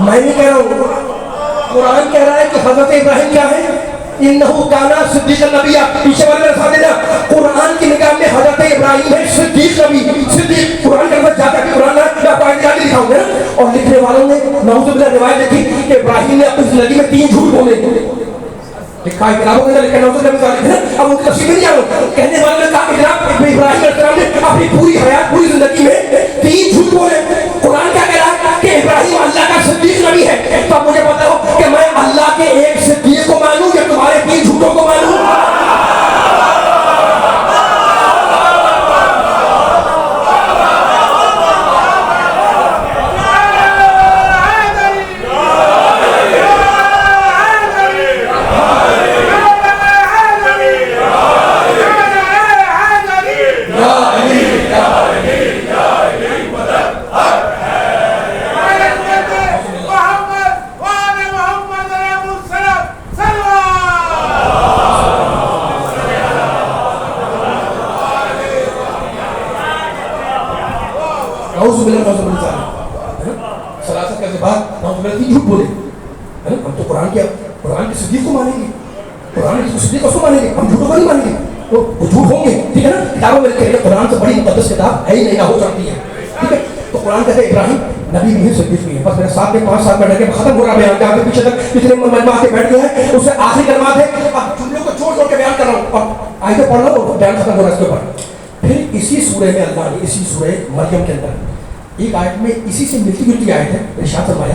میں نہیں کہہ رہا ہوں, قرآن کہہ رہا ہے کہ حضرت ابراہیم کیا ہے؟ انہو کانا صدیق نبیّا. پیچھے والے میرے ساتھ دینا, قرآن کی نگاہ میں حضرت ابراہیم ہے صدیق نبی. صدیق قرآن کے اندر جا کر کے قرآن میں آپ کو آیت جاتی دکھاؤں گا. اور لکھنے والوں نے نعوذ باللہ روایت دیکھی کہ ابراہیم نے اپنی زندگی میں 3 جھوٹ بولے. لکھا ہے کتابوں کے اندر, لکھا ہے نعوذ باللہ مثال ہے. اب ان کی تفصیل نہیں جانو. کہنے والوں نے کہا کہ جناب ابراہیم علیہ السلام نے اپنی پوری حیات, پوری زندگی میں 3 جھوٹ بولے. قرآن کیا کہہ رہا ہے کہ ابراہیم اللہ کا صدیق نبی ہے. تو اب مجھے بتاؤ کہ میں اللہ کے ایک صدیق کو مانوں یا تمہارے 3 جھوٹوں کو مانوں؟ سلاست کے بعد جھوٹ بولے. ہم تو قرآن کے صدیق کو مانیں گے, قرآن کے صدیق کو مانیں گے, ہم جھوٹوں کو نہیں مانیں گے. تو وہ جھوٹ ہوں گے, ٹھیک ہے نا. کتابوں میں لکھے ہیں قرآن سے بڑی مقدس کتاب ہے ہی نہیں, نہ ہو سکتی ہے, ٹھیک ہے. تو قرآن کہتے ہیں ابراہیم نبی بھی ہے, صدیق بھی ہے. بس میرے ساتھ میں 5-7 منٹ لگے, ختم ہو رہا بیان. جہاں پہ پیچھے تک جتنے مجمع کے بیٹھ گئے ہیں اس سے آخری کلمات ہے. اب جملوں کو جوڑ کے بیان کر رہا ہوں, اب آیتیں پڑھ رہا ہوں, بیان ختم ہو رہا ہے اس کے اوپر. پھر اسی سورہ میں اللہ نے, اسی سورہ مریم کے اندر ایک آیت میں اسی سے ملتی جلتی آیت ہے, ارشاد فرمایا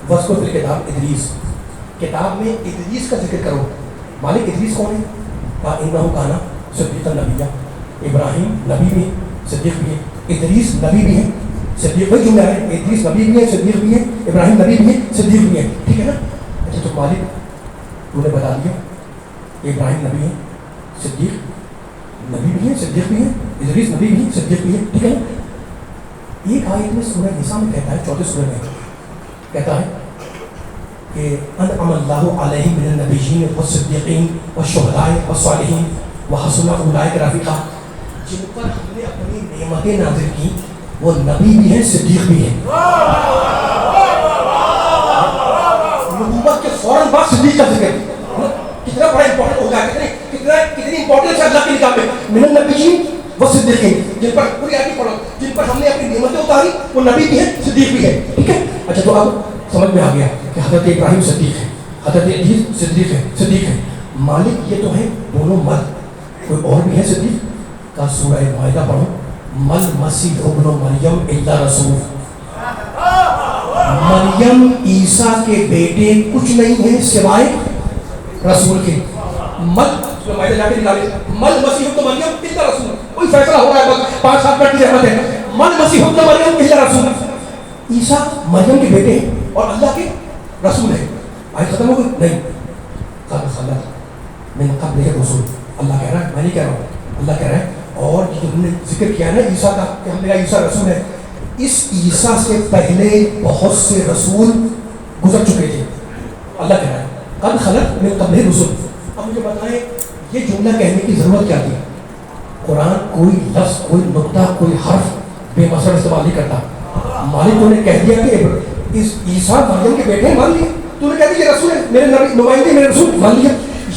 وَاذْكُرْ فِي الْكِتَابِ ادریس, کتاب میں ادریس کا ذکر کرو. مالک ادریس کون ہے؟ کہا انہو کانا صدیقا نبیّا, ابراہیم نبی بھی ہے, صدیق بھی ہے. ادریس نبی بھی ہے, صدیق, وہی جملہ ہے, ادریس نبی بھی ہے, صدیق بھی ہے, ابراہیم نبی بھی ہے, صدیق بھی ہے, ٹھیک ہے نا. اچھا تو مالک تو نے بتا دیا ابراہیم نبی ہے, صدیق نبی بھی ہے, صدیق بھی ہے, ادریس نبی بھی ہے, صدیق بھی ہے, ٹھیک ہے نا. ایک آیت میں سورہ نساء میں کہتا ہے, 4 سورہ میں کہتا ہے کہ انعم اللہ علیہم من النبیین والصدیقین والشہداء والصالحین وحسن اولئک رفیقا. جن پر ہم نے اپنی نعمتیں نازل کی وہ نبی بھی ہیں, صدیق بھی ہیں. نبوت کے فوراً بعد صدیق کا ذکر, کتنا بڑا امپورٹنٹ ہو گیا, کتنی امپورٹنس ہے اللہ کی نگاہ میں. من النبیین و صدیقین, جن پر پوری آیت پڑھو, جن پر ہم نے اپنی نعمتیں اتاری وہ نبی بھی ہیں, صدیق بھی ہے. ٹھیک ہے, اچھا تو اب سمجھ میں آ گیا کہ حضرت ابراہیم صدیق ہے, حضرت عزیز صدیق ہے, مالک یہ تو ہیں دونوں مرد, کوئی اور بھی ہے صدیق کا. سورہ مائدہ پڑھو, مل مسیح ابن مریم الا رسول, مریم عیسیٰ کے بیٹے کچھ نہیں ہیں سوائے رسول کے. مل مائدہ جا کے نکالے, مل مسیح ابن مریم الا رسول, کوئی فیصلہ ہو رہا ہے بس 5-7 منٹ کی زحمت ہے. مل مسیح ابن مریم الا رسول, عیسیٰ مریم کے بیٹے ہیں اور اللہ کے رسول ہیں. آئے ختم ہو گئی نہیں, قد خلت من قبلہ الرسل, اللہ کہہ رہا ہے, میں نہیں کہہ رہا ہوں, اللہ کہہ رہا ہے. اور جو ہم نے ذکر کیا نا عیسیٰ کا کہ ہم نے کہا عیسیٰ رسول ہے, اس عیسیٰ سے پہلے بہت سے رسول گزر چکے تھے. اللہ کہہ رہا ہے قد خلت من قبلہ الرسل. اب مجھے بتائیں یہ جملہ کہنے کی ضرورت کیا تھی؟ قرآن کوئی لفظ, کوئی نقطہ, کوئی حرف بے مقصد استعمال نہیں کرتا. مالک تو نے کہہ دیا کہ اس عیسیٰ مریم کے بیٹے مان لیے, تو نے کہہ دیا یہ رسول ہے, میرے نبی نمائندے میرے رسول مان لیا.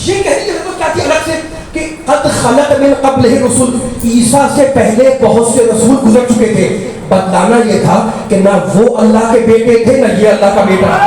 یہ کہنے کی ضرورت کیا تھی الگ سے کہ قد خلت من قبلہ الرسل, عیسیٰ سے پہلے بہت سے رسول گزر چکے تھے. بتلانا یہ تھا کہ نہ وہ اللہ کے بیٹے تھے نہ یہ اللہ کا بیٹا.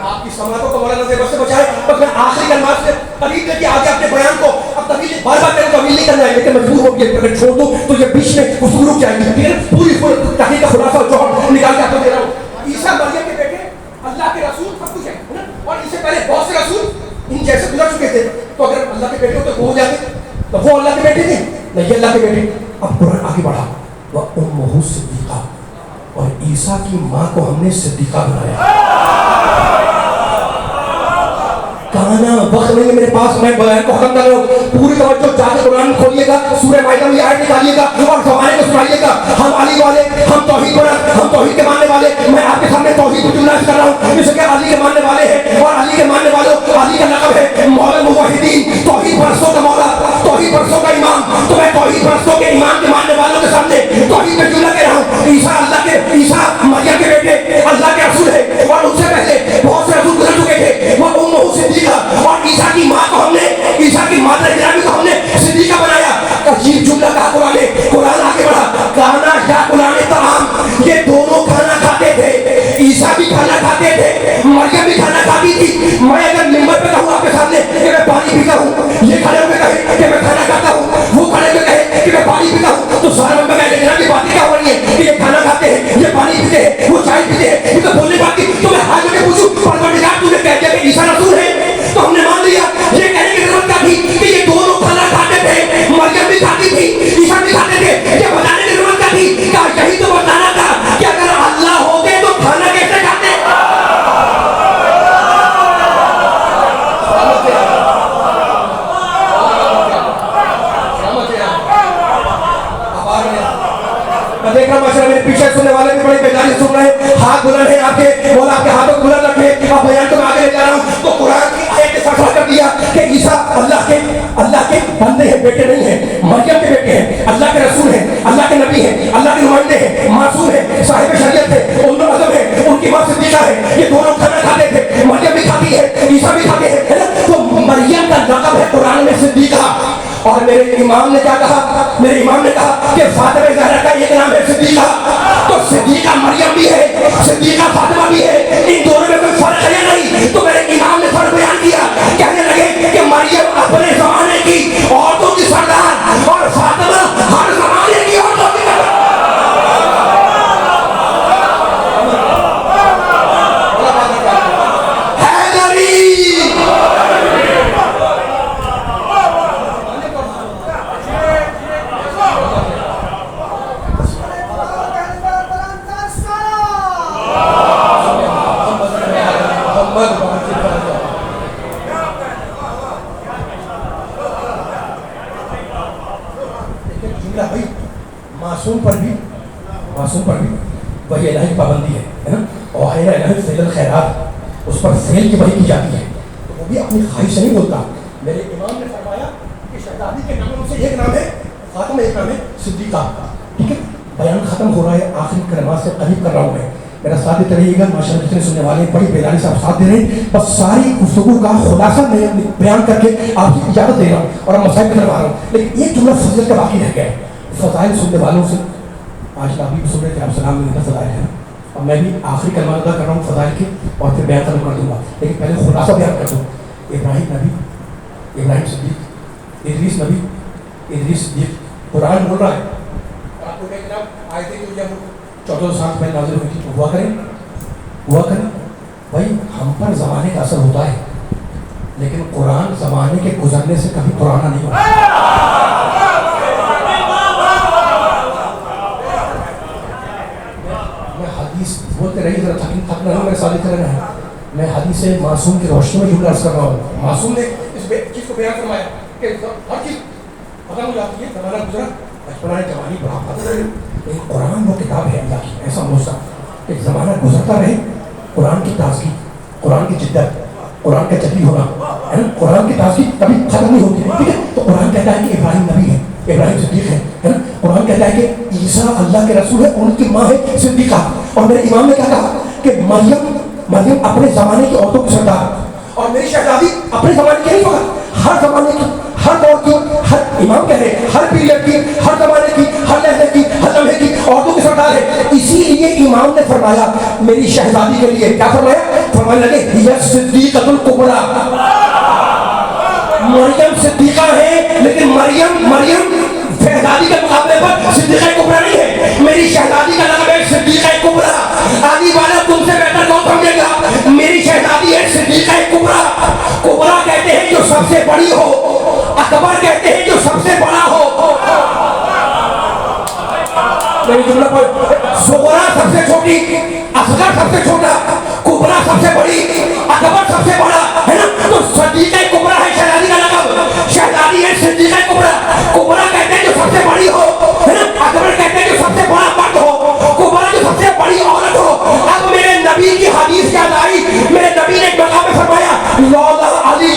آپ کی سماعتوں کو مولانا زیبر سے بچائے. بس میں آخری کلمات سے طویل لے کے آگے اپنے بیان کو, اب طویل بار بار کریں طویل نہیں کرنا ہے لیکن مجبور ہو گیا, اگر چھوڑ دوں تو یہ بیچ میں گفتگو رک جائے گی. پوری تحقیق کا خلاصہ جو نکال کے آپ کو دے رہا ہوں. عیسیٰ مریم کے بیٹے, اللہ کے رسول, سب کچھ ہے, اور اس سے پہلے بہت سے رسول ان جیسے گزر چکے تھے. تو اگر اللہ کے بیٹے ہوتے وہ ہو جاتے, تو وہ اللہ کے بیٹے تھے نہ یہ اللہ کے بیٹے. اب قرآن آگے بڑھا, وَأُمُّهُ صِدِّیقَةٌ, اور عیسیٰ کی ماں کو ہم نے صدیقہ بنایا. کہانا وقت نہیں ہے میرے پاس, میں بیان کو ختم کر رہا ہوں. پوری توجہ جا کے قرآن کھولیے گا, سورہ مائدہ میں آیت نکالیے گا اور زمانے کو سنائیے گا. ہم علی والے, ہم توحید پرست, ہم توحید کے ماننے والے. میں آپ کے سامنے توحید کو جملہ کر رہا ہوں جیسے کہ علی کے ماننے والے ہیں, اور علی کے ماننے والوں علی کا لقب ہے مولا موحدین, توحید پرستوں کا مولا, توحید پرستوں کا امام. تو میں توحید پرستوں کے امام کے ماننے والوں کے سامنے توحید میں جملہ کہہ رہا ہوں. عیسیٰ اللہ کے, عیسیٰ مریم کے بیٹے اللہ کے رسول ہے, اور ان سے پہلے بہت سے رسول گزر چکے تھے. وہ امہ صدیقہ, اور عیسیٰ کی ماں کو ہم نے, عیسیٰ کی مادر گرامی کو ہم نے صدیقہ بنایا. عجیب جملہ کہا قرآن نے. قرآن آگے بڑھا, کھانا یا قرآن طعام, یہ دونوں کھانا کھاتے تھے. عیسیٰ بھی کھانا کھاتے تھے, مریم بھی کھانا کھاتی تھی. میں اگر ممبر پہ کہوں آپ کے سامنے کہ میں پانی پیتا ہوں, یہ کھڑے ہو کے کہے کہ میں کھانا کھاتا ہوں, وہ کھڑے ہو کے کہے کہ میں پانی پیتا ہوں, تو سارے ممبر کہے لیکن کی باتیں کیا ہو رہی ہیں کہ یہ کھانا کھاتے ہیں, یہ پانی پیتے ہیں, وہ چائے پیتے ہیں, یہ تو بولنے بات کی. تو میں ہاتھ میں پوچھوں پروردگار تو نے کہہ دیا کہ عیسیٰ رسول ہے, تو ہم نے مان لیا. یہ کہنے کی ضرورت کیا تھی کہ یہ دونوں کھانا کھاتے تھے, مریم بھی کھاتی تھی, عیسیٰ بھی کھاتے تھے. یہ بتانے کی ضرورت کیا تھی کہ یہی تو بتانا تھا کہ اگر اللہ ہوتے تو کھانا کیسے کھاتے. میں دیکھ رہا ہوں ماشاءاللہ میرے پیچھے سننے والے بھی بڑی بیداری سن رہے ہیں, ہاتھ بلند ہیں آپ کے, مولا آپ کے ہاتھوں کو بلند رکھے. اب بیان کو میں آگے لے جا رہا ہوں. تو قرآن کی آیت نے فیصلہ کر دیا کہ عیسیٰ اللہ کے بندے ہیں, بیٹے نہیں ہیں. مریم کے بیٹے ہیں, اللہ کے رسول ہیں, اللہ کے نبی ہیں, اللہ کے نمائندے ہیں, معصوم ہیں, صاحب شریعت ہیں, اولو العزم ہیں, ان کی ماں صدیقہ ہے. یہ دونوں کھانا کھاتے تھے, مریم بھی کھاتی ہے, عیسیٰ بھی کھاتے ہیں, ہے نا. تو مریم کا لقب ہے قرآن میں صدیقہ. اور میرے امام نے کیا کہا, میرے امام نے کہا کہ فاطمہ زہرا کا ایک نام ہے صدیقہ. تو صدیقہ مریم بھی ہے, صدیقہ فاطمہ بھی ہے, ان دونوں میں کوئی فرق ہے یا نہیں. تو میرے امام نے فرق بیان کیا, کہنے لگے کہ مریم اپنے زمانے کی عورتوں کی سردار اور فاطمہ ہر زمانے کی عورتوں کی سردار. معصوم پر بھی وہی الہی پابندی ہے نا. اور خیر الہی فعل الخیرات, اس پر فعل کی وحی کی جاتی ہے, تو وہ بھی اپنی خواہش سے نہیں بولتا. میرے امام نے فرمایا کہ شہزادی کے ناموں سے ایک نام ہے فاطمہ, ایک نام ہے صدیقہ. ٹھیک ہے, بیان ختم ہو رہا ہے, آخری کلمات سے قریب کر رہا ہوں میں, میرا ساتھ دیتے رہیے گا. ماشاءاللہ جتنے سننے والے ہیں بڑی بیداری سے آپ ساتھ دے رہے ہیں. بس ساری گفتگو کا خلاصہ میں بیان کر کے آپ کی اجازت دے رہا ہوں اور ہم مسائل کروا رہا ہوں. لیکن ایک جملہ فضیلت کا باقی رہ گیا ہے. فضائل سننے والوں سے آج ابھی بھی سن رہے تھے آپ, سلام نہیں ہوتا فضائل ہے, اور میں بھی آخری کلمات ادا کر رہا ہوں فضائل کے, اور پھر بیان ختم کر دوں گا. لیکن پہلے خلاصہ بیان کر دوں. ابراہیم نبی, ابراہیم صدیق, ادریس نبی, ادریس صدیق, قرآن بول رہا ہے. آپ کو کہتے ہیں آیتیں جو جب 14 سال پہلے نازل ہوئی تھی تو ہوا کریں بھائی. ہم پر زمانے کا اثر ہوتا ہے, لیکن قرآن زمانے کے گزرنے سے کبھی پرانا نہیں ہوتا. میں حدیث بولتے رہی ذرا تھک نہ ہوں, میرے ساتھ کرنا ہے. میں حدیث معصوم کی روشنی میں جملہ عرض کر رہا ہوں. معصوم نے اس چیز کو بیان فرمایا کہ ہر چیز ختم ہو جاتی ہے, زمانہ گزرا, بچپنا ہے, جوانی, بڑھاپا, لیکن قرآن وہ کتاب ہے اللہ کی. ایسا موسیقی کہ زمانہ گزرتا رہے, قرآن کی تازگی, قرآن کی جدت, قرآن کا جدید ہونا, قرآن کی تازگی کبھی ختم نہیں ہوتی. ٹھیک ہے, تو قرآن کہتا ہے کہ ابراہیم نبی ہے, ابراہیم صدیق ہے نا. قرآن کہتا ہے کہ عیسیٰ اللہ کے رسول ہے, ان کی ماں ہے صدیقہ. اور میرے امام نے کیا کہا کہ مریم اپنے زمانے کی عورتوں کی سردار, اور میری شہزادی اپنے زمانے کی نہیں, فقط ہر زمانے کی, ہر دور کی, ہر امام کہہ رہے ہر پیریڈ کی, ہر زمانے کی, ہر لہجے کی, ہر لمحے کی عورتوں کی سردار ہے. اسی لیے امام نے فرمایا میری شہزادی کے لیے کیا فرمایا, فرمانے لگے یا صدیقۃ الکبریٰ. مریم صدیقہ ہے, لیکن مریم شہزادی کے مقابلے پر صدیقہ کبریٰ نہیں ہے. میری شہزادی کا نام ہے صدیقہ کبریٰ. آدھی والا تم سے بہتر کون سمجھے گا, میری شہزادی ہے صدیقہ کبریٰ. کبریٰ کہتے ہیں جو سب سے بڑی ہو, اکبر کہتے ہیں جو سب سے بڑا ہو. میری جملہ پر صغریٰ سب سے چھوٹی, اصغر سب سے چھوٹا, کبریٰ سب سے بڑی, اکبر سب سے بڑا ہے نا. تو صدیقہ کبریٰ ہے شہزادی کا لقب, شہزادی ہے صدیقہ کبریٰ. کبریٰ کہتے ہیں جو سب سے بڑی ہو ہے نا, اکبر کہتے ہیں جو سب سے بڑا مرد ہو, کبریٰ جو سب سے بڑی عورت ہو. اب میرے نبی کی حدیث کیا آئی, میرے نبی نے ایک مقام میں فرمایا لولا علی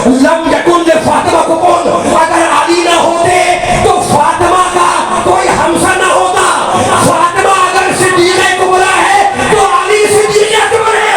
لم یکن لفاطمہ کفون. اگر علی نہ ہوتے تو فاطمہ کا کوئی ہمسا نہ ہوتا. فاطمہ اگر صدیقہ کبریٰ ہے تو علی صدیقہ اکبر ہے.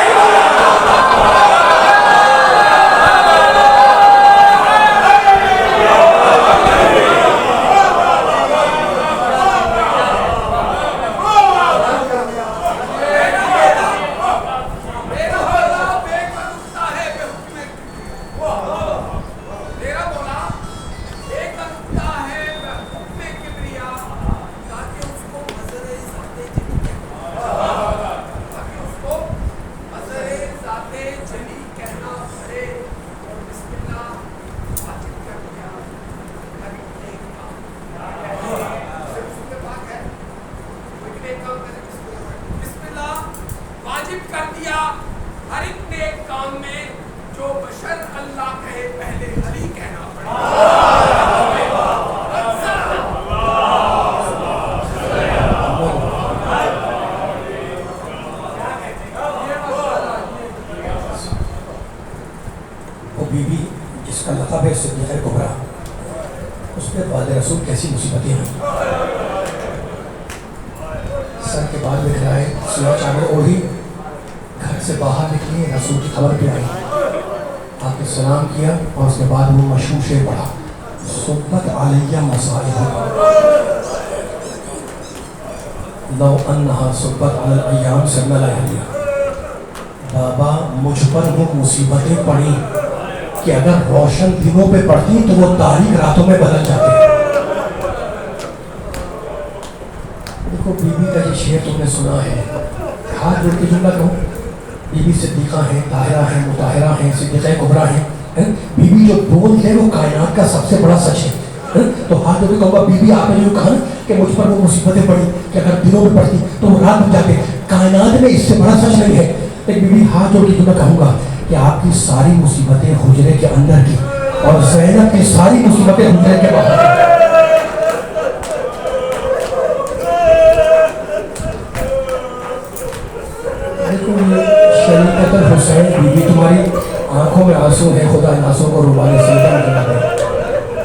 رسول کیسی مصیبتیں ہیں. سر کے بعد لکھ رہا ہے, سیاہ چادر اوڑھی گھر سے باہر نکلی, رسول کی خبر پہ آئی, آپ نے سلام کیا اور اس کے بعد وہ مشہور شعر پڑھا, صبت علیہ مصائب لو انہا صبت علی الایام صلی اللہ علیہ. بابا مجھ پر وہ مصیبتیں پڑی کہ اگر روشن دنوں پہ پڑتی تو وہ تاریک راتوں میں بدل جاتے. دیکھو بی بی کا یہ شعر تم نے سنا ہے, ہاتھ جوڑ کے جملہ کہوں, بی بی صدیقہ ہیں, طاہرہ ہیں, مطہرہ ہیں, صدیقہ کبریٰ ہیں. بی بی جو بولتے ہیں وہ کائنات کا سب سے بڑا سچ ہے. تو ہاتھ جوڑ کے کہوں گا بی بی آپ نے جو کہا کہ مجھ پر وہ مصیبتیں پڑی کہ اگر دنوں میں پڑتی تو وہ رات بن جاتے, کائنات میں اس سے بڑا سچ نہیں ہے. لیکن بی بی ہاتھ جوڑ کے جملہ کہوں گا کہ آپ کی ساری مصیبتیں حجرے کے اندر کی اور زینب کی ساری مصیبتیں حجرے کے باہر کی. شریعت الحسین بی بی تمہاری آنکھوں میں آنسو ہے, خدا ان آنسوں کو روبانے سجدہ میں کرا دے.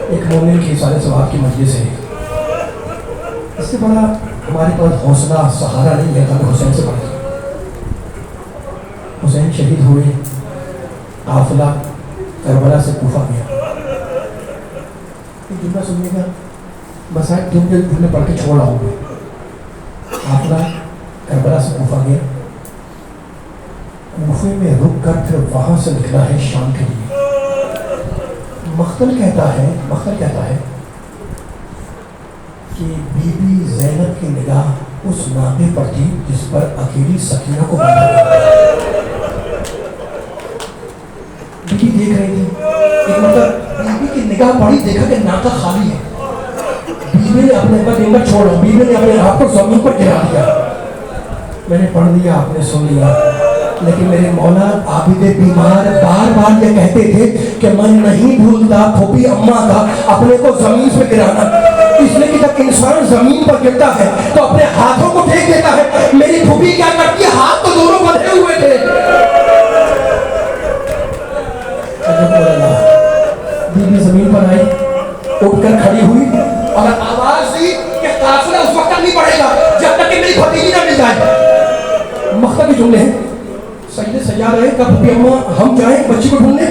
ایک مومن کی سارے ثواب کی مجلس ہے, اس سے بڑا ہمارے پاس حوصلہ سہارا نہیں ہے کہ ہمیں حسین سے پڑھیں. حسین شہید ہوئے, قافلہ کربلا سے کوفہ گیا. ایک جملہ سنیے گا, مسائل جملے پڑھ کے چھوڑ رہا ہوں میں. قافلہ کربلا سے کوفہ گیا, کوفے میں رک کر پھر وہاں سے نکلا ہے شام کے لیے. مختل کہتا ہے کہ بی بی زینب کی نگاہ اس ناقے پر تھی جس پر اکیلی سکینہ کو باندھا گیا. بی بی دیکھ رہی تھی, ایک مطلب بی بی کی نگاہ پڑی, دیکھا کہ ناقہ خالی ہے. بی بی نے اپنے نمبر چھوڑا, بی بی نے اپنے ہاتھ کو زمین پر گرا دیا. میں نے پڑھ لیا, آپ نے سن لیا, لیکن میرے مولا عابد بیمار بار بار یہ کہتے تھے کہ میں نہیں بھولتا پھوپھی اماں کا اپنے کو زمین پہ گرانا. اس لیے کہ جب انسان زمین پر گرتا ہے تو اپنے ہاتھوں کو پھینک دیتا ہے. میری پھوپھی کیا کرتی ہے, ہاتھ تو دونوں بندھے ہوئے تھے. بی بی زمین پر آئی, اٹھ کر کھڑی ہوئی اور آواز دی کہ قافلہ اس وقت نہیں پڑے گا جب تک کہ میری بھتیجی نہ مل جائے. مختلف جملے ہیں, سجدے سجا رہے. کہا پھوپھی اماں ہم جائیں بچی کو ڈھونڈنے؟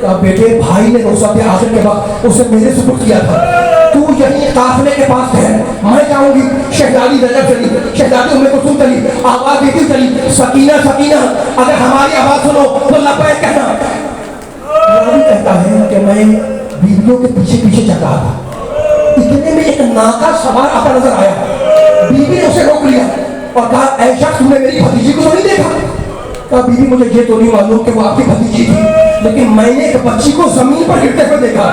کہا بیٹے بھائی نے روزہ کے آخر کے وقت اسے میرے سپرد کیا تھا, تو یہیں قافلے کے پاس ہے, میں جاؤں گی. شہزادی زینب چلی, شہزادی ام کلثوم چلی, آواز دیتی چلی, سکینہ سکینہ, اگر ہماری آواز سنو تو لبیک کہنا. راوی کہتا ہے کہ میں بیویوں کے پیچھے پیچھے چل رہا تھا, اتنے میں ایک ناقہ سوار آتا نظر آیا. بیوی نے اسے روک لیا اور کہا اے شخص تم نے میری بھتیجی کو تو نہیں دیکھا؟ کہا بیوی مجھے یہ تو نہیں معلوم کہ وہ آپ کی بھتیجی تھی, لیکن میں نے ایک بچی کو زمین پر گرتے ہوئے دیکھا,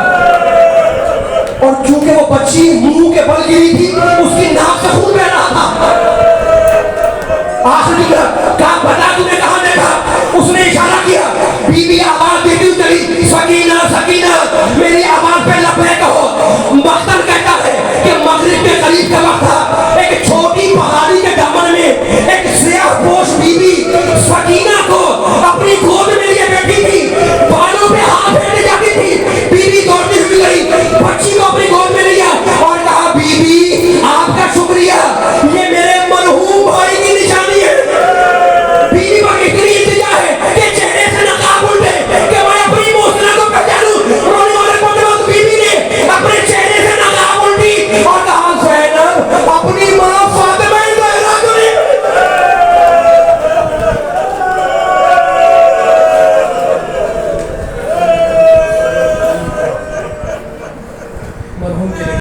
اور چونکہ وہ بچی منہ کے بل گری تھی اس کی ناک سے خون بہ رہا تھا. آخری